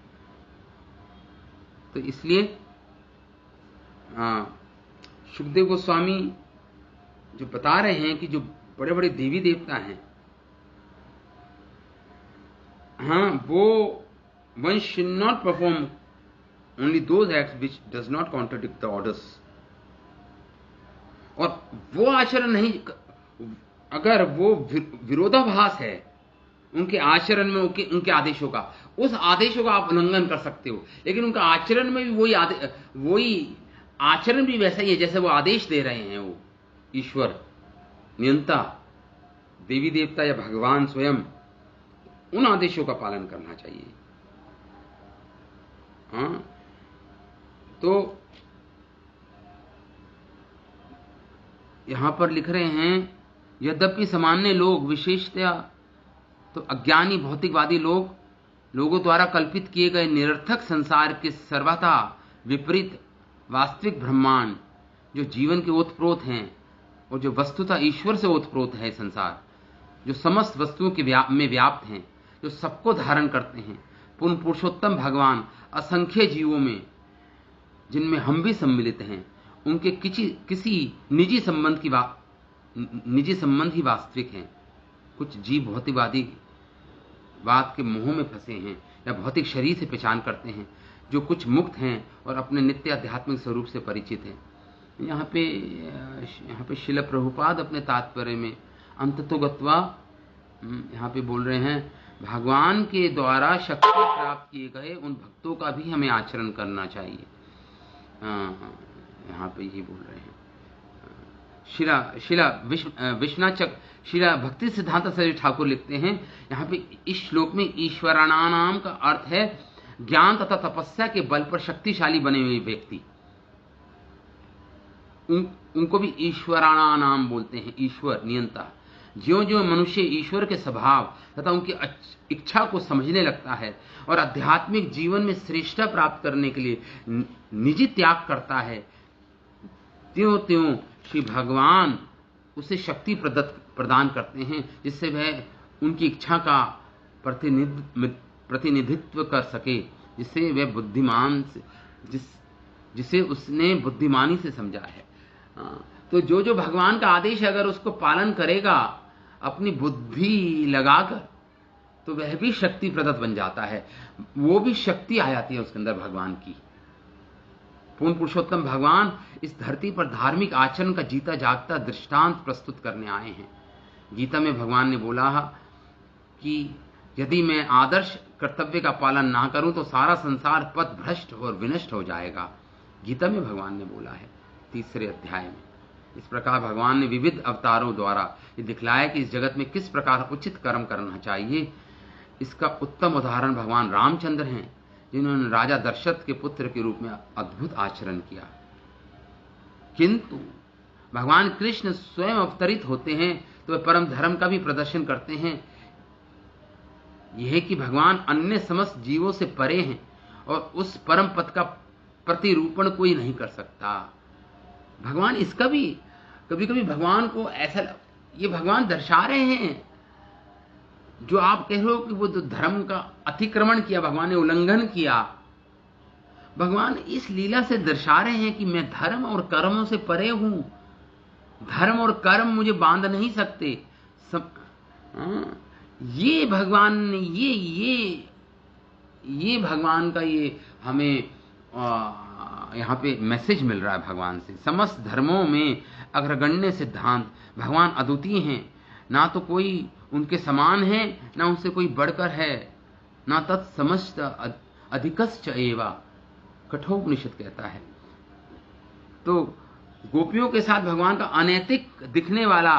तो इसलिए शुकदेव गोस्वामी जो बता रहे हैं कि जो बड़े बड़े देवी देवता हैं, वो one should not perform only those acts which does not contradict the orders, और वो आचरण नहीं, अगर वो विरोधाभास है उनके आचरण में, उनके आदेशों का, उस आदेशों का आप उल्लंघन कर सकते हो, लेकिन उनका आचरण में भी वही आचरण भी वैसा ही है जैसे वो आदेश दे रहे हैं। वो ईश्वर, नियंता, देवी देवता या भगवान स्वयं, उन आदेशों का पालन करना चाहिए। तो यहां पर लिख रहे हैं, यद्यपि सामान्य लोग, विशेषतया तो अज्ञानी भौतिकवादी लोगों द्वारा कल्पित किए गए निरर्थक संसार के सर्वथा विपरीत वास्तविक ब्रह्मांड जो जीवन के ओतप्रोत हैं, और जो वस्तुतः ईश्वर से ओतप्रोत है संसार, जो समस्त वस्तुओं के में व्याप्त हैं, जो सबको धारण करते हैं, पूर्ण पुरुषोत्तम भगवान असंख्य जीवों में, जिनमें हम भी सम्मिलित हैं, उनके किसी निजी संबंध ही वास्तविक हैं। कुछ जीव भौतिकवादी बात के मोह में फंसे हैं या भौतिक शरीर से पहचान करते हैं, जो कुछ मुक्त हैं और अपने नित्य आध्यात्मिक स्वरूप से परिचित हैं। यहाँ पे शिल प्रभुपाद अपने तात्पर्य में अंततोगत्वा यहाँ पे बोल रहे हैं, भगवान के द्वारा शक्ति प्राप्त किए गए उन भक्तों का भी हमें आचरण करना चाहिए। यहाँ पे ये बोल रहे हैं। शिला भक्ति सिद्धांत सरस्वती ठाकुर लिखते हैं, यहाँ पे इस श्लोक में ईश्वराणाम का अर्थ है ज्ञान तथा तपस्या के बल पर शक्तिशाली बने हुए व्यक्ति। उनको भी ईश्वराणाम बोलते हैं, ईश्वर, नियंता। ज्यों ज्यों मनुष्य ईश्वर के स्वभाव तथा उनकी इच्छा को समझने लगता है और आध्यात्मिक जीवन में श्रेष्ठता प्राप्त करने के लिए निजी त्याग करता है, त्यों त्यों श्री भगवान उसे शक्ति प्रदान करते हैं, जिससे वह उनकी इच्छा का प्रतिनिधित्व कर सके, जिससे वह बुद्धिमान, जिसे उसने बुद्धिमानी से समझा है। तो जो भगवान का आदेश है, अगर उसको पालन करेगा अपनी बुद्धि लगाकर, तो वह भी शक्ति प्रदत्त बन जाता है। वो भी शक्ति आ जाती है उसके अंदर भगवान की। पूर्ण पुरुषोत्तम भगवान इस धरती पर धार्मिक आचरण का जीता जागता दृष्टांत प्रस्तुत करने आए हैं। गीता में भगवान ने बोला कि यदि मैं आदर्श कर्तव्य का पालन ना करूं तो सारा संसार पथ भ्रष्ट और विनष्ट हो जाएगा। गीता में भगवान ने बोला है 3 अध्याय में। इस प्रकार भगवान ने विविध अवतारों द्वारा ये दिखलाया कि इस जगत में किस प्रकार उचित कर्म करना चाहिए। इसका उत्तम उदाहरण भगवान रामचंद्र हैं, जिन्होंने राजा दशरथ के पुत्र के रूप में अद्भुत आचरण किया। किंतु भगवान कृष्ण स्वयं अवतरित होते हैं तो वे परम धर्म का भी प्रदर्शन करते हैं। यह कि भगवान अन्य समस्त जीवों से परे हैं और उस परम पद का प्रतिरूपण कोई नहीं कर सकता। भगवान इसका भी कभी कभी भगवान को ऐसा, ये भगवान दर्शा रहे हैं जो आप कह रहे हो कि वो तो धर्म का अतिक्रमण किया, भगवान ने उल्लंघन किया। भगवान इस लीला से दर्शा रहे हैं कि मैं धर्म और कर्मों से परे हूं। धर्म और कर्म मुझे बांध नहीं सकते। ये भगवान ने ये भगवान का ये हमें यहाँ पे मैसेज मिल रहा है भगवान से। समस्त धर्मों में अग्रगण्य सिद्धांत भगवान अद्वितीय हैं, ना तो कोई उनके समान है, ना उनसे कोई बढ़कर है, ना तत्समस्त अधिकश्च एवा, कठोपनिषद कहता है। तो गोपियों के साथ भगवान का अनैतिक दिखने वाला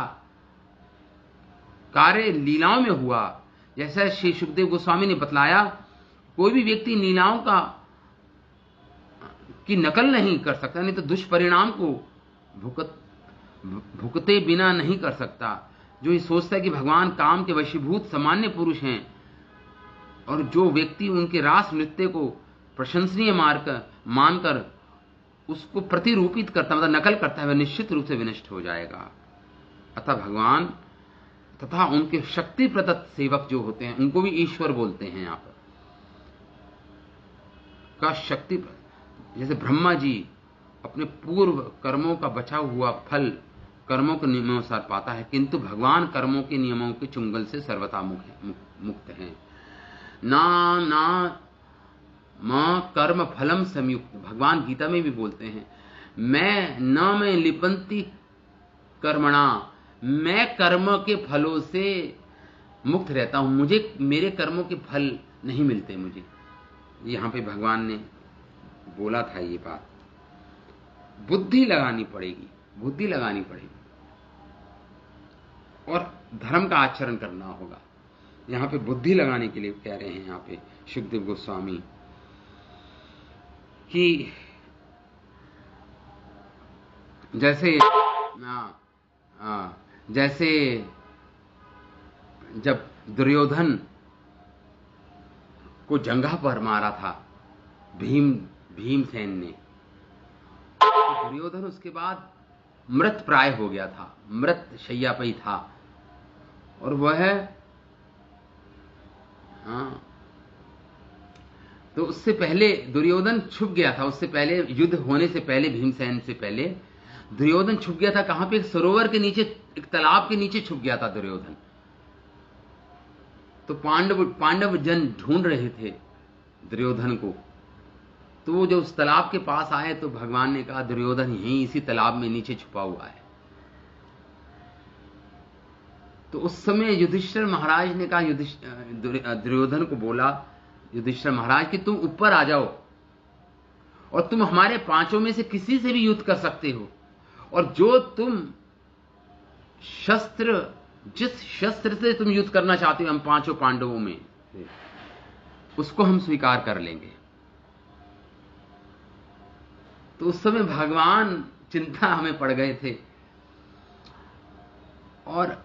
कार्य लीलाओं में हुआ। जैसा श्री सुखदेव गोस्वामी ने बतलाया, कोई भी व्यक्ति लीलाओं की नकल नहीं कर सकता, नहीं तो दुष्परिणाम को भुगते बिना नहीं कर सकता। जो ये सोचता है कि भगवान काम के वशीभूत सामान्य पुरुष हैं और जो व्यक्ति उनके रास नृत्य को प्रशंसनीय मानकर उसको प्रतिरूपित करता, मतलब नकल करता है, वह निश्चित रूप से विनष्ट हो जाएगा। अतः भगवान तथा उनके शक्ति प्रदत्त सेवक जो होते हैं उनको भी ईश्वर बोलते हैं। यहां पर का शक्ति, जैसे ब्रह्मा जी अपने पूर्व कर्मों का बचा हुआ फल कर्मों के नियमानुसार पाता है, किंतु भगवान कर्मों के नियमों के चुंगल से सर्वथा मुक्त हैं। ना कर्म फलम संयुक्त, भगवान गीता में भी बोलते हैं, मैं लिपंती कर्मणा, मैं कर्म के फलों से मुक्त रहता हूं, मुझे मेरे कर्मों के फल नहीं मिलते मुझे। यहां पे भगवान ने बोला था ये बात। बुद्धि लगानी पड़ेगी और धर्म का आचरण करना होगा। यहां पे बुद्धि लगाने के लिए कह रहे हैं यहां पे सुखदेव गोस्वामी कि जैसे जब दुर्योधन को जंघा पर मारा था भीमसेन ने, तो दुर्योधन उसके बाद मृत प्राय हो गया था, मृत शैया पे ही था, और वह तो उससे पहले दुर्योधन छुप गया था। उससे पहले युद्ध होने से पहले, भीमसेन से पहले दुर्योधन छुप गया था। कहां पे? एक सरोवर के नीचे, एक तालाब के नीचे छुप गया था दुर्योधन। तो पांडव जन ढूंढ रहे थे दुर्योधन को। तो वो जो उस तालाब के पास आए तो भगवान ने कहा दुर्योधन यहीं इसी तालाब में नीचे छुपा हुआ है। तो उस समय युधिष्ठिर महाराज ने कहा, दुर्योधन को बोला युधिष्ठिर महाराज कि तुम ऊपर आ जाओ और तुम हमारे पांचों में से किसी से भी युद्ध कर सकते हो, और जो तुम जिस शस्त्र से तुम युद्ध करना चाहते हो हम पांचों पांडवों में, उसको हम स्वीकार कर लेंगे। तो उस समय भगवान चिंता हमें पड़ गए थे, और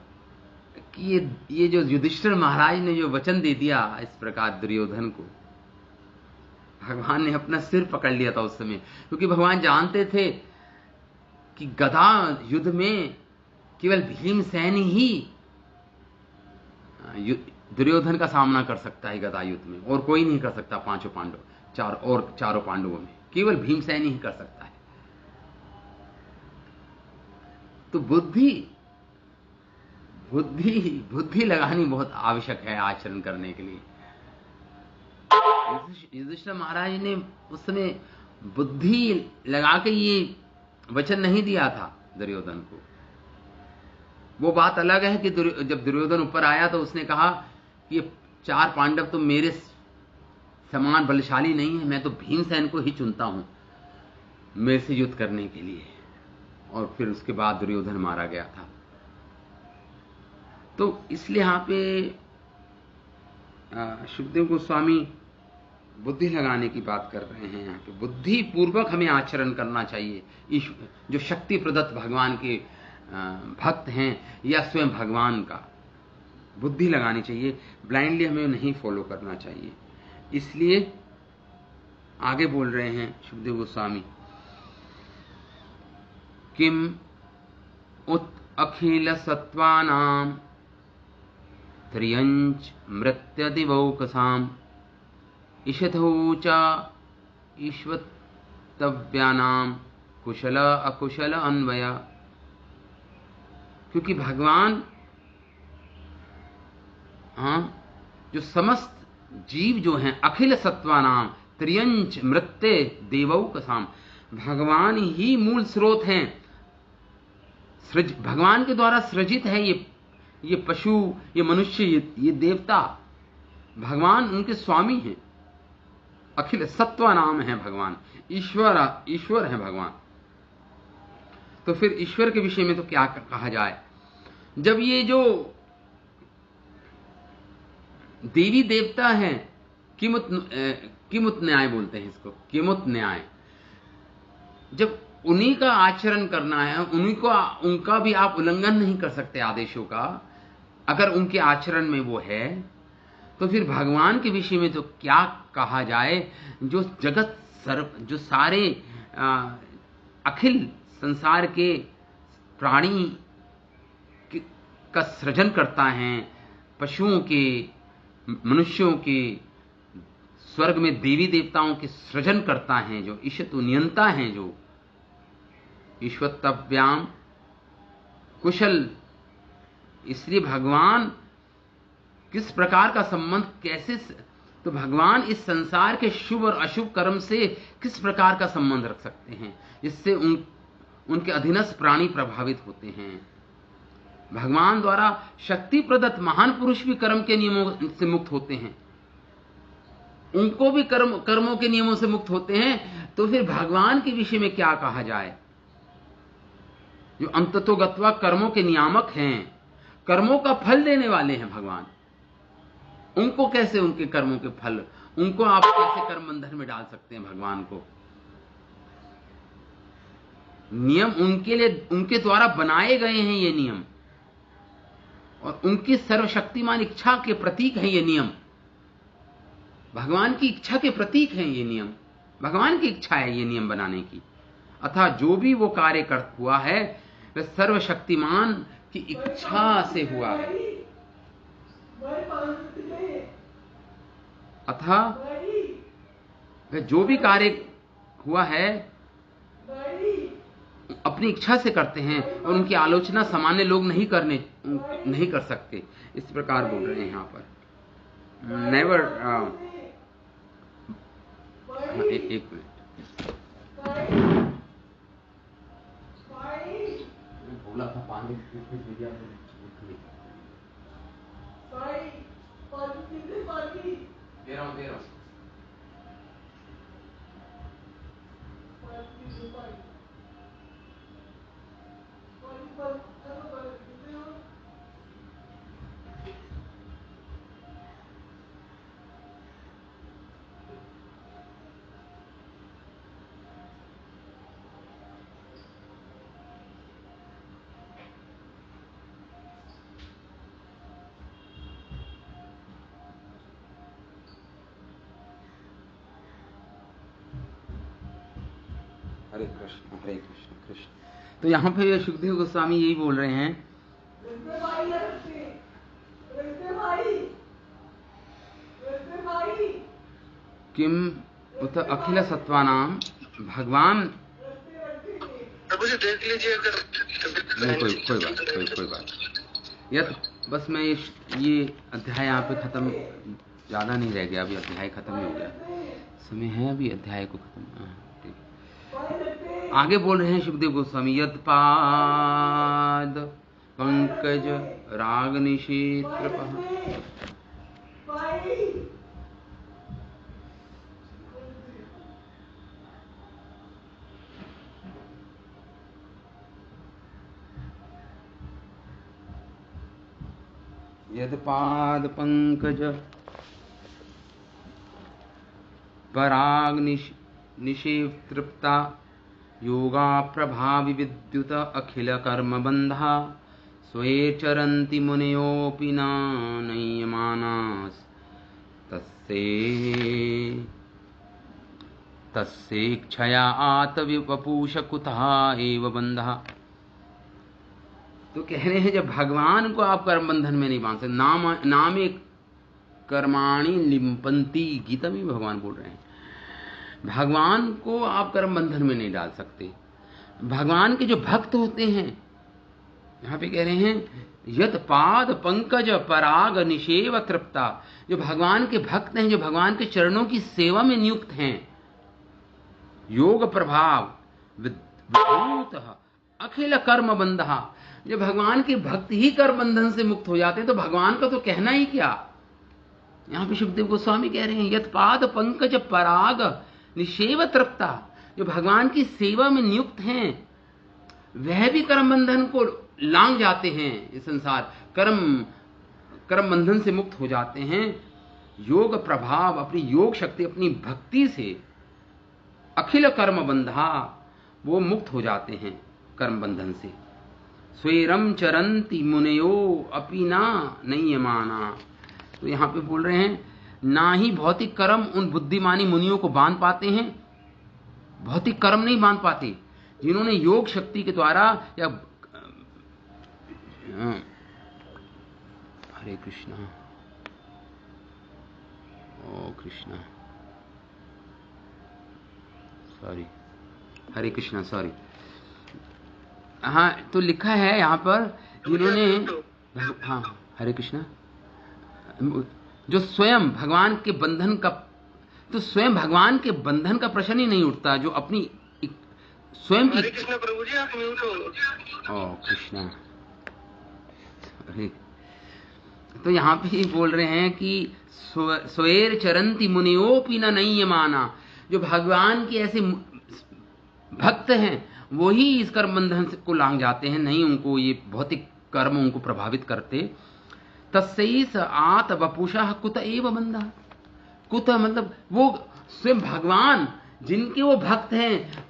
कि ये जो युधिष्ठिर महाराज ने जो वचन दे दिया इस प्रकार दुर्योधन को, भगवान ने अपना सिर पकड़ लिया था उस समय, क्योंकि भगवान जानते थे कि गदा युद्ध में केवल भीमसेन ही दुर्योधन का सामना कर सकता है गदा युद्ध में, और कोई नहीं कर सकता। पांचों पांडव, चारों पांडवों में केवल भीमसेन ही कर सकता है। तो बुद्धि बुद्धि लगानी बहुत आवश्यक है आचरण करने के लिए। युधिष्ठिर महाराज ने उस समय बुद्धि लगा के ये वचन नहीं दिया था दुर्योधन को। वो बात अलग है कि जब दुर्योधन ऊपर आया तो उसने कहा कि ये 4 पांडव तो मेरे समान बलशाली नहीं है, मैं तो भीमसेन को ही चुनता हूं मेरे से युद्ध करने के लिए। और फिर उसके बाद दुर्योधन मारा गया था। तो इसलिए यहां पे सुखदेव गोस्वामी बुद्धि लगाने की बात कर रहे हैं। यहाँ पे बुद्धि पूर्वक हमें आचरण करना चाहिए। जो शक्ति प्रदत्त भगवान के भक्त हैं या स्वयं भगवान का बुद्धि लगानी चाहिए, ब्लाइंडली हमें नहीं फॉलो करना चाहिए। इसलिए आगे बोल रहे हैं सुखदेव गोस्वामी, किम उत अखिल सत्वानाम त्रियंच मृत्यदिवौकसाम इषथौचा ईश्वतव्यानाम कुशल अकुशल अन्वया। क्योंकि भगवान जो समस्त जीव जो हैं, अखिल सत्वानाम त्रियंच मृत्य देवौकसाम, भगवान ही मूल स्रोत हैं। भगवान के द्वारा सृजित है ये पशु, ये मनुष्य, ये देवता, भगवान उनके स्वामी हैं। अखिल सत्वा नाम है भगवान, ईश्वर है भगवान। तो फिर ईश्वर के विषय में तो क्या कहा जाए, जब ये जो देवी देवता हैं, किमुत न्याय बोलते हैं इसको, किमुत न्याय, जब उन्हीं का आचरण करना है, उनका भी आप उल्लंघन नहीं कर सकते आदेशों का, अगर उनके आचरण में वो है, तो फिर भगवान के विषय में तो क्या कहा जाए, जो जगत जो सारे अखिल संसार के प्राणी का सृजन करता है, पशुओं के, मनुष्यों के, स्वर्ग में देवी देवताओं के सृजन करता है, जो ईशतु नियंता हैं, जो ईश्वतव्याम कुशल। इसलिए भगवान किस प्रकार का संबंध, कैसे, तो भगवान इस संसार के शुभ और अशुभ कर्म से किस प्रकार का संबंध रख सकते हैं, जिससे उनके अधीनस्थ प्राणी प्रभावित होते हैं। भगवान द्वारा शक्ति प्रदत्त महान पुरुष भी कर्म के नियमों से मुक्त होते हैं, उनको भी कर्मों के नियमों से मुक्त होते हैं। तो फिर भगवान के विषय में क्या कहा जाए, जो अंततोगत्वा कर्मों के नियामक हैं, कर्मों का फल देने वाले हैं भगवान, उनको कैसे, उनके कर्मों के फल, उनको आप कैसे कर्म बंधन में डाल सकते हैं भगवान को। नियम उनके लिए, उनके द्वारा बनाए गए हैं ये नियम, और उनकी सर्वशक्तिमान इच्छा के प्रतीक हैं ये नियम, भगवान की इच्छा के प्रतीक हैं ये नियम, भगवान की इच्छा है ये नियम बनाने की। अतः जो भी वो कार्य हुआ है वह सर्वशक्तिमान की इच्छा से हुआ है। अतः जो भी कार्य हुआ है अपनी इच्छा से करते हैं, और उनकी आलोचना सामान्य लोग नहीं कर सकते। इस प्रकार बोल रहे हैं यहां पर। नेवर एक मिनट बोला था, पानी दे रहा हूं। हरे कृष्ण कृष्ण। तो यहां पे सुखदेव गोस्वामी यही बोल रहे हैं, किम उत अखिल सत्वानाम, भगवान प्रभु जी देख लीजिए अगर नहीं, कोई बात। बस मैं ये अध्याय यहाँ पे खत्म, ज्यादा नहीं रह गया, अभी अध्याय खत्म ही हो गया, समय है अभी अध्याय को खत्म। ठीक, आगे बोल रहे हैं शुकदेव गोस्वामी, यद पाद पंकज राग निषेत्र यद पाद पंकज पराग निषेव तृप्ता योगा प्रभावि विद्युत अखिल कर्म बंधा स्वे चरन्ति मुनयोऽपि न नय्यमानास् तस्येक्षया आतविवपुष कुतः एव बंधः। तो कह रहे हैं जब भगवान को आप कर्म बंधन में नहीं बांध सकते, नामे कर्माणि लिम्पन्ति, गीता में भगवान बोल रहे हैं, भगवान को आप कर्म बंधन में नहीं डाल सकते। भगवान के जो भक्त होते हैं, यहां पे कह रहे हैं यत पाद पंकज पराग निषेव तृप्ता, जो भगवान के भक्त हैं, जो भगवान के चरणों की सेवा में नियुक्त हैं, योग प्रभाव विभूत अखिल कर्म बंधा, जो भगवान के भक्त ही कर्म बंधन से मुक्त हो जाते हैं, तो भगवान का तो कहना ही क्या। यहां पे शुकदेव गोस्वामी कह रहे हैं यत पाद पंकज पराग निषेव तृप्ता, जो भगवान की सेवा में नियुक्त हैं वह भी कर्म बंधन को लांग जाते हैं, इस संसार कर्म बंधन से मुक्त हो जाते हैं। योग प्रभाव, अपनी योग शक्ति, अपनी भक्ति से अखिल कर्म बंधा, वो मुक्त हो जाते हैं कर्म बंधन से। स्वेरम चरंती मुनयो अपि ना नय्यमाना, तो यहां पे बोल रहे हैं ना ही भौतिक कर्म उन बुद्धिमानी मुनियों को बांध पाते हैं, भौतिक कर्म नहीं बांध पाते, जिन्होंने योग शक्ति के द्वारा या हरे कृष्णा, ओ कृष्णा, सॉरी, हरे कृष्णा, सॉरी, हाँ, तो लिखा है यहाँ पर जिन्होंने, हाँ हरे कृष्णा, जो स्वयं भगवान के बंधन का, तो स्वयं भगवान के बंधन का प्रश्न ही नहीं उठता, जो अपनी स्वयं की, कृष्ण प्रभु जी आप म्यूट हो। ओ कृष्णा, तो यहाँ पे बोल रहे हैं कि स्वेर चरंती मुनियोपि न नय्यमाना, जो भगवान के ऐसे भक्त हैं वही इस कर्म बंधन को लांग जाते हैं, नहीं उनको ये भौतिक कर्म उनको प्रभावित करते। तस्सैस आत वपुषः कुत एव बंधा, कुत मतलब वो स्वयं भगवान जिनके वो भक्त हैं,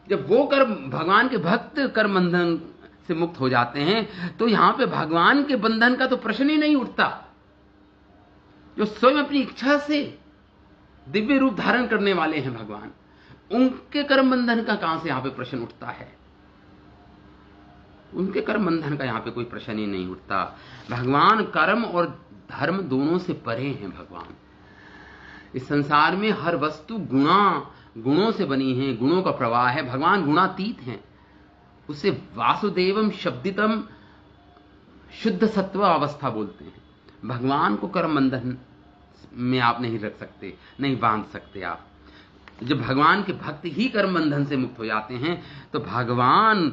जब वो कर्म भगवान के भक्त कर्म बंधन से मुक्त हो जाते हैं, तो यहां पे भगवान के बंधन का तो प्रश्न ही नहीं उठता। जो स्वयं अपनी इच्छा से दिव्य रूप धारण करने वाले हैं भगवान, उनके कर्म बंधन का कहां से यहां पे प्रश्न उठता है, उनके कर्म बंधन का यहां पे कोई प्रश्न ही नहीं उठता। भगवान कर्म और धर्म दोनों से परे हैं। भगवान इस संसार में हर वस्तु गुणों से बनी है, गुणों का प्रवाह है, भगवान गुणातीत हैं, उसे वासुदेवम शब्दितम शुद्ध सत्व अवस्था बोलते हैं। भगवान को कर्म बंधन में आप नहीं रख सकते, नहीं बांध सकते आप। जब भगवान के भक्त ही कर्म बंधन से मुक्त हो जाते हैं, तो भगवान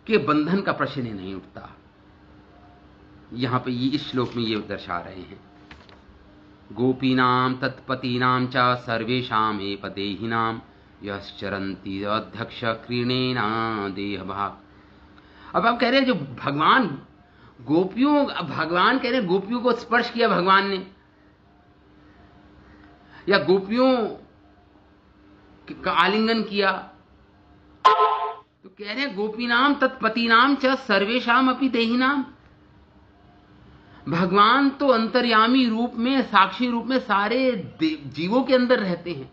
के बंधन का प्रश्न ही नहीं उठता। यहां पे ये इस श्लोक में ये दर्शा रहे हैं, गोपीनाम तत्पतीनाम च सर्वेषाम एपदेहिनाम यश्चरन्ति अध्यक्ष क्रीणेना देह भाग। अब आप कह रहे हैं जो भगवान गोपियों, भगवान कह रहे हैं गोपियों को स्पर्श किया भगवान ने, या गोपियों का आलिंगन किया, तो कह रहे हैं गोपीनाम तत्पतीनाम च सर्वेषाम अपि देहिनाम। भगवान तो अंतर्यामी रूप में, साक्षी रूप में सारे जीवों के अंदर रहते हैं।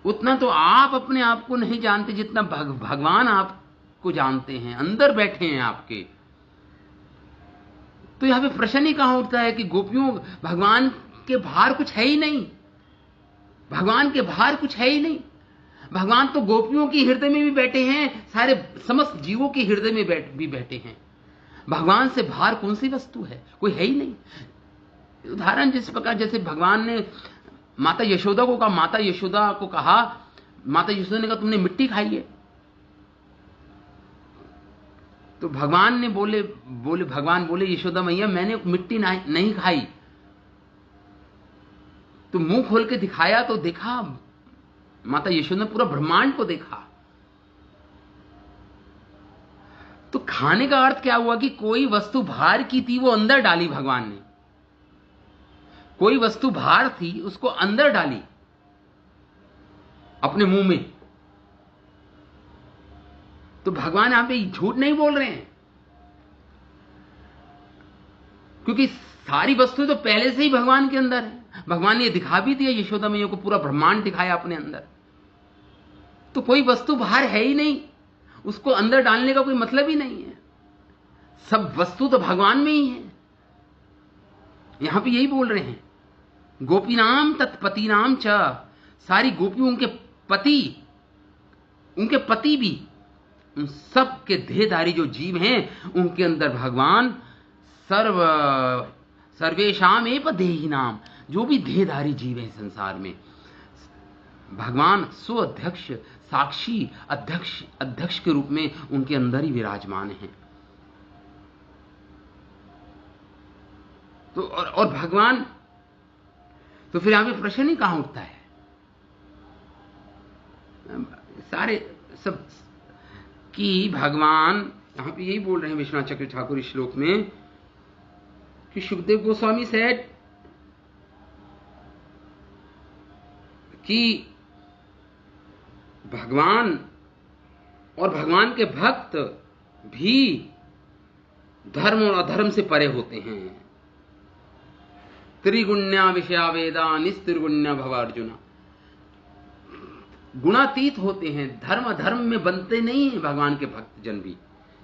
उतना तो आप अपने आप को नहीं जानते जितना भगवान आपको जानते हैं, अंदर बैठे हैं आपके। तो यहां पे प्रश्न ही कहां उठता है कि गोपियों, भगवान के बाहर कुछ है ही नहीं, भगवान के बाहर कुछ है ही नहीं। भगवान तो गोपियों के हृदय में भी बैठे हैं, सारे समस्त जीवों के हृदय में भी बैठे हैं। भगवान से बाहर कौन सी वस्तु है? कोई है ही नहीं। उदाहरण जिस प्रकार जैसे भगवान ने माता यशोदा को कहा, माता यशोदा ने कहा तुमने मिट्टी खाई है। तो भगवान बोले यशोदा मैया मैंने मिट्टी नहीं खाई। तो मुंह खोल के दिखाया तो देखा, माता यशोदा ने पूरा ब्रह्मांड को देखा। तो खाने का अर्थ क्या हुआ कि कोई वस्तु बाहर की थी वो अंदर डाली भगवान ने, कोई वस्तु बाहर थी उसको अंदर डाली अपने मुंह में। तो भगवान यहां पे झूठ नहीं बोल रहे हैं, क्योंकि सारी वस्तुएं तो पहले से ही भगवान के अंदर है। भगवान ने ये दिखा भी दिया यशोदा मैया को, पूरा ब्रह्मांड दिखाया अपने अंदर। तो कोई वस्तु बाहर है ही नहीं, उसको अंदर डालने का कोई मतलब ही नहीं है। सब वस्तु तो भगवान में ही है। यहां पे यही बोल रहे हैं, गोपीनाम तत्पतिनाम च, सारी गोपियों उनके पति भी, उन सब के देहधारी जो जीव हैं उनके अंदर भगवान सर्वेशाम एव देही नाम, जो भी देहधारी जीव है संसार में, भगवान स्वअध्यक्ष साक्षी अध्यक्ष के रूप में उनके अंदर ही विराजमान हैं। तो और भगवान, तो फिर यहां पे प्रश्न ही कहां उठता है? सारे सब कि भगवान यहां पे यही बोल रहे हैं विश्वनाथ चक्र ठाकुर इस श्लोक में कि सुखदेव गोस्वामी सेड कि भगवान और भगवान के भक्त भी धर्म और अधर्म से परे होते हैं। त्रिगुण्या विषया वेदा निस्त्रिगुण्या भव अर्जुना, गुणातीत होते हैं, धर्म अधर्म में बनते नहीं हैं भगवान के भक्त जन भी।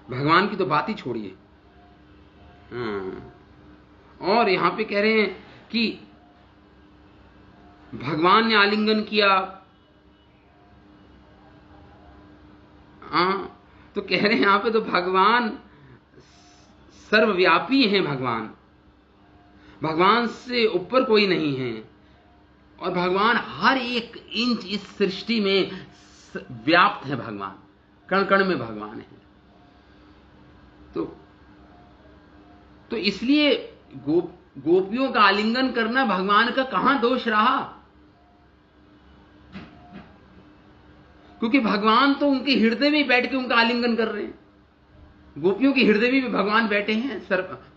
भगवान की तो बात ही छोड़िए। और यहां पे कह रहे हैं कि भगवान ने आलिंगन किया, तो कह रहे हैं यहां पे तो भगवान सर्वव्यापी हैं। भगवान से ऊपर कोई नहीं है, और भगवान हर एक इंच इस सृष्टि में व्याप्त है। भगवान कण कण में भगवान है। तो इसलिए गोपियों का आलिंगन करना भगवान का कहां दोष रहा? क्योंकि भगवान तो उनके हृदय में बैठ के उनका आलिंगन कर रहे हैं। गोपियों के हृदय में भी भगवान बैठे हैं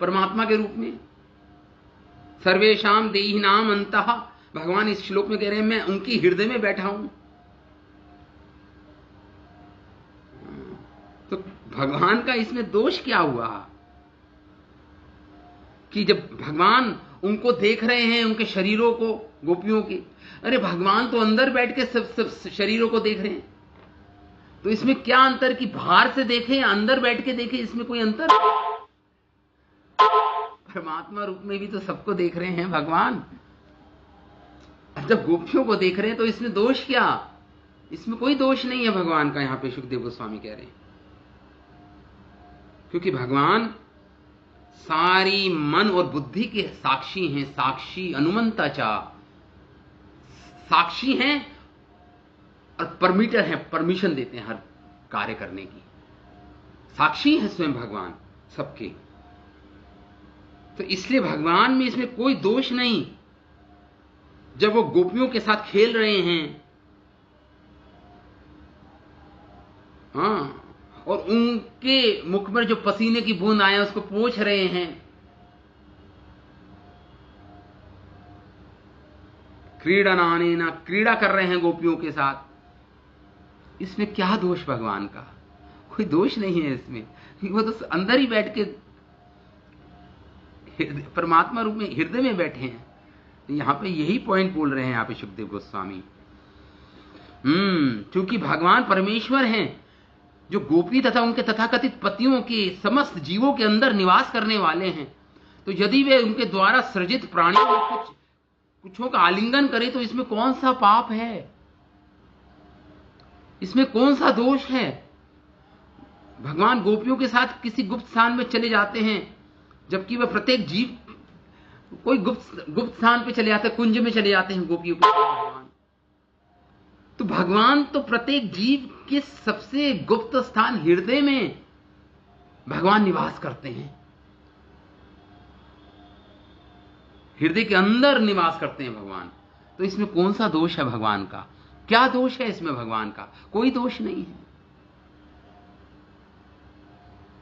परमात्मा के रूप में। सर्वेशाम देही नाम अंतः, भगवान इस श्लोक में कह रहे हैं मैं उनकी हृदय में बैठा हूं। तो भगवान का इसमें दोष क्या हुआ कि जब भगवान उनको देख रहे हैं, उनके शरीरों को, गोपियों के, अरे भगवान तो अंदर बैठ के सब शरीरों को देख रहे हैं। तो इसमें क्या अंतर कि बाहर से देखें या अंदर बैठ के देखें, इसमें कोई अंतर? परमात्मा रूप में भी तो सबको देख रहे हैं भगवान। जब गोपियों को देख रहे हैं तो इसमें दोष क्या? इसमें कोई दोष नहीं है भगवान का, यहां पे सुखदेव गोस्वामी कह रहे हैं। क्योंकि भगवान सारी मन और बुद्धि के साक्षी हैं, साक्षी अनुमंता चा, साक्षी हैं और परमिटर हैं, परमिशन देते हैं हर कार्य करने की। साक्षी है स्वयं भगवान सबके। तो इसलिए भगवान में इसमें कोई दोष नहीं। जब वो गोपियों के साथ खेल रहे हैं, और उनके मुख में जो पसीने की बूंद आए उसको पोंछ रहे हैं, क्रीडनानेन, क्रीड़ा कर रहे हैं गोपियों के साथ, इसमें क्या दोष भगवान का? कोई दोष नहीं है इसमें। वो तो अंदर ही बैठ के परमात्मा रूप में हृदय में बैठे हैं। यहां पे यही पॉइंट बोल रहे हैं यहां पे सुखदेव गोस्वामी। क्योंकि भगवान परमेश्वर हैं जो गोपी तथा उनके तथाकथित पतियों के समस्त जीवों के अंदर निवास करने वाले हैं। तो यदि वे उनके द्वारा सृजित प्राणियों में कुछों का आलिंगन करें तो इसमें कौन सा पाप है? इसमें कौन सा दोष है? भगवान गोपियों के साथ किसी गुप्त स्थान में चले जाते हैं, जबकि वह प्रत्येक जीव कोई गुप्त स्थान पे चले जाते हैं, कुंज में चले जाते हैं गोपियों के साथ भगवान। तो भगवान तो प्रत्येक जीव के सबसे गुप्त स्थान हृदय में भगवान निवास करते हैं, हृदय के अंदर निवास करते हैं भगवान। तो इसमें कौन सा दोष है भगवान का? क्या दोष है इसमें भगवान का? कोई दोष नहीं है।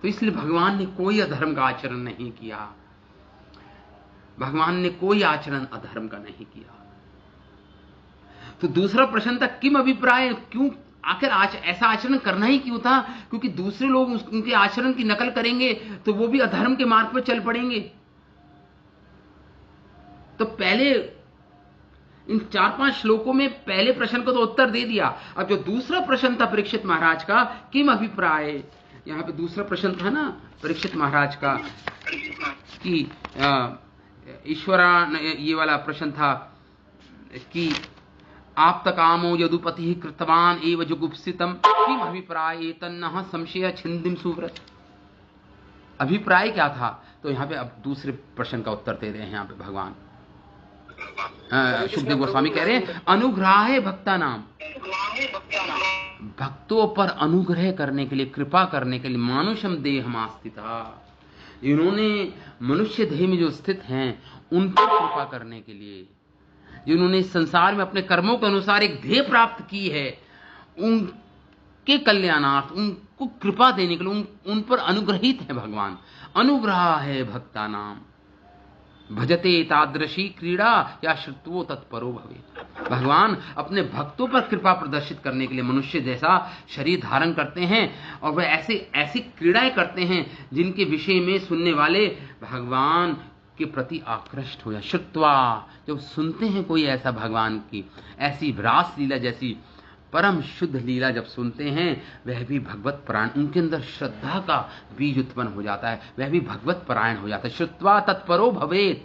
तो इसलिए भगवान ने कोई अधर्म का आचरण नहीं किया, भगवान ने कोई आचरण अधर्म का नहीं किया। तो दूसरा प्रश्न था किम अभिप्राय, क्यों आखिर ऐसा आचरण करना ही क्यों था? क्योंकि दूसरे लोग उनके आचरण की नकल करेंगे तो वो भी अधर्म के मार्ग पर चल पड़ेंगे। तो पहले इन 4-5 श्लोकों में पहले प्रश्न को तो उत्तर दे दिया। अब जो दूसरा प्रश्न था परीक्षित महाराज का, किम अभिप्राय, यहां पे दूसरा प्रश्न था ना परीक्षित महाराज का कि ईश्वरा, ये वाला प्रश्न था कि आप तकामो यदुपति कृतवान एव जुगुप्सितम किम अभिप्राय तन्नः संशय छिंदिम सुव्रत। अभिप्राय क्या था? तो यहां पे अब दूसरे प्रश्न का उत्तर दे रहे हैं यहां पे भगवान। सुखदेव गोस्वामी कह रहे हैं अनुग्रह भक्ता नाम, भक्तों पर अनुग्रह करने के लिए, कृपा करने के लिए, मानुषम देहमास्थिता, इन्होंने मनुष्य देह में जो स्थित हैं उन पर कृपा करने के लिए, जिन्होंने संसार में अपने कर्मों के अनुसार एक देह प्राप्त की है, उनके कल्याणार्थ, उनको कृपा देने के लिए उन पर अनुग्रहित है भगवान। अनुग्रह है भक्ता नाम, भजते तादृशी क्रीड़ा या श्रुत्वो तत्परो भवे। भगवान अपने भक्तों पर कृपा प्रदर्शित करने के लिए मनुष्य जैसा शरीर धारण करते हैं और वह ऐसी क्रीड़ाएं करते हैं जिनके विषय में सुनने वाले भगवान के प्रति आकृष्ट हो जाए। श्रुत्वा, जब सुनते हैं कोई ऐसा भगवान की ऐसी रास लीला जैसी परम शुद्ध लीला जब सुनते हैं, वह भी भगवत परायण, उनके अंदर श्रद्धा का बीज उत्पन्न हो जाता है, वह भी भगवत परायण हो जाता है। श्रुत्वा तत्परो भवेत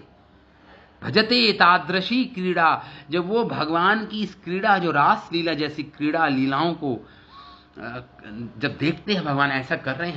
भजते तादृशी क्रीड़ा, जब वो भगवान की इस क्रीड़ा, जो रास लीला जैसी क्रीड़ा लीलाओं को जब देखते हैं भगवान ऐसा कर रहे हैं,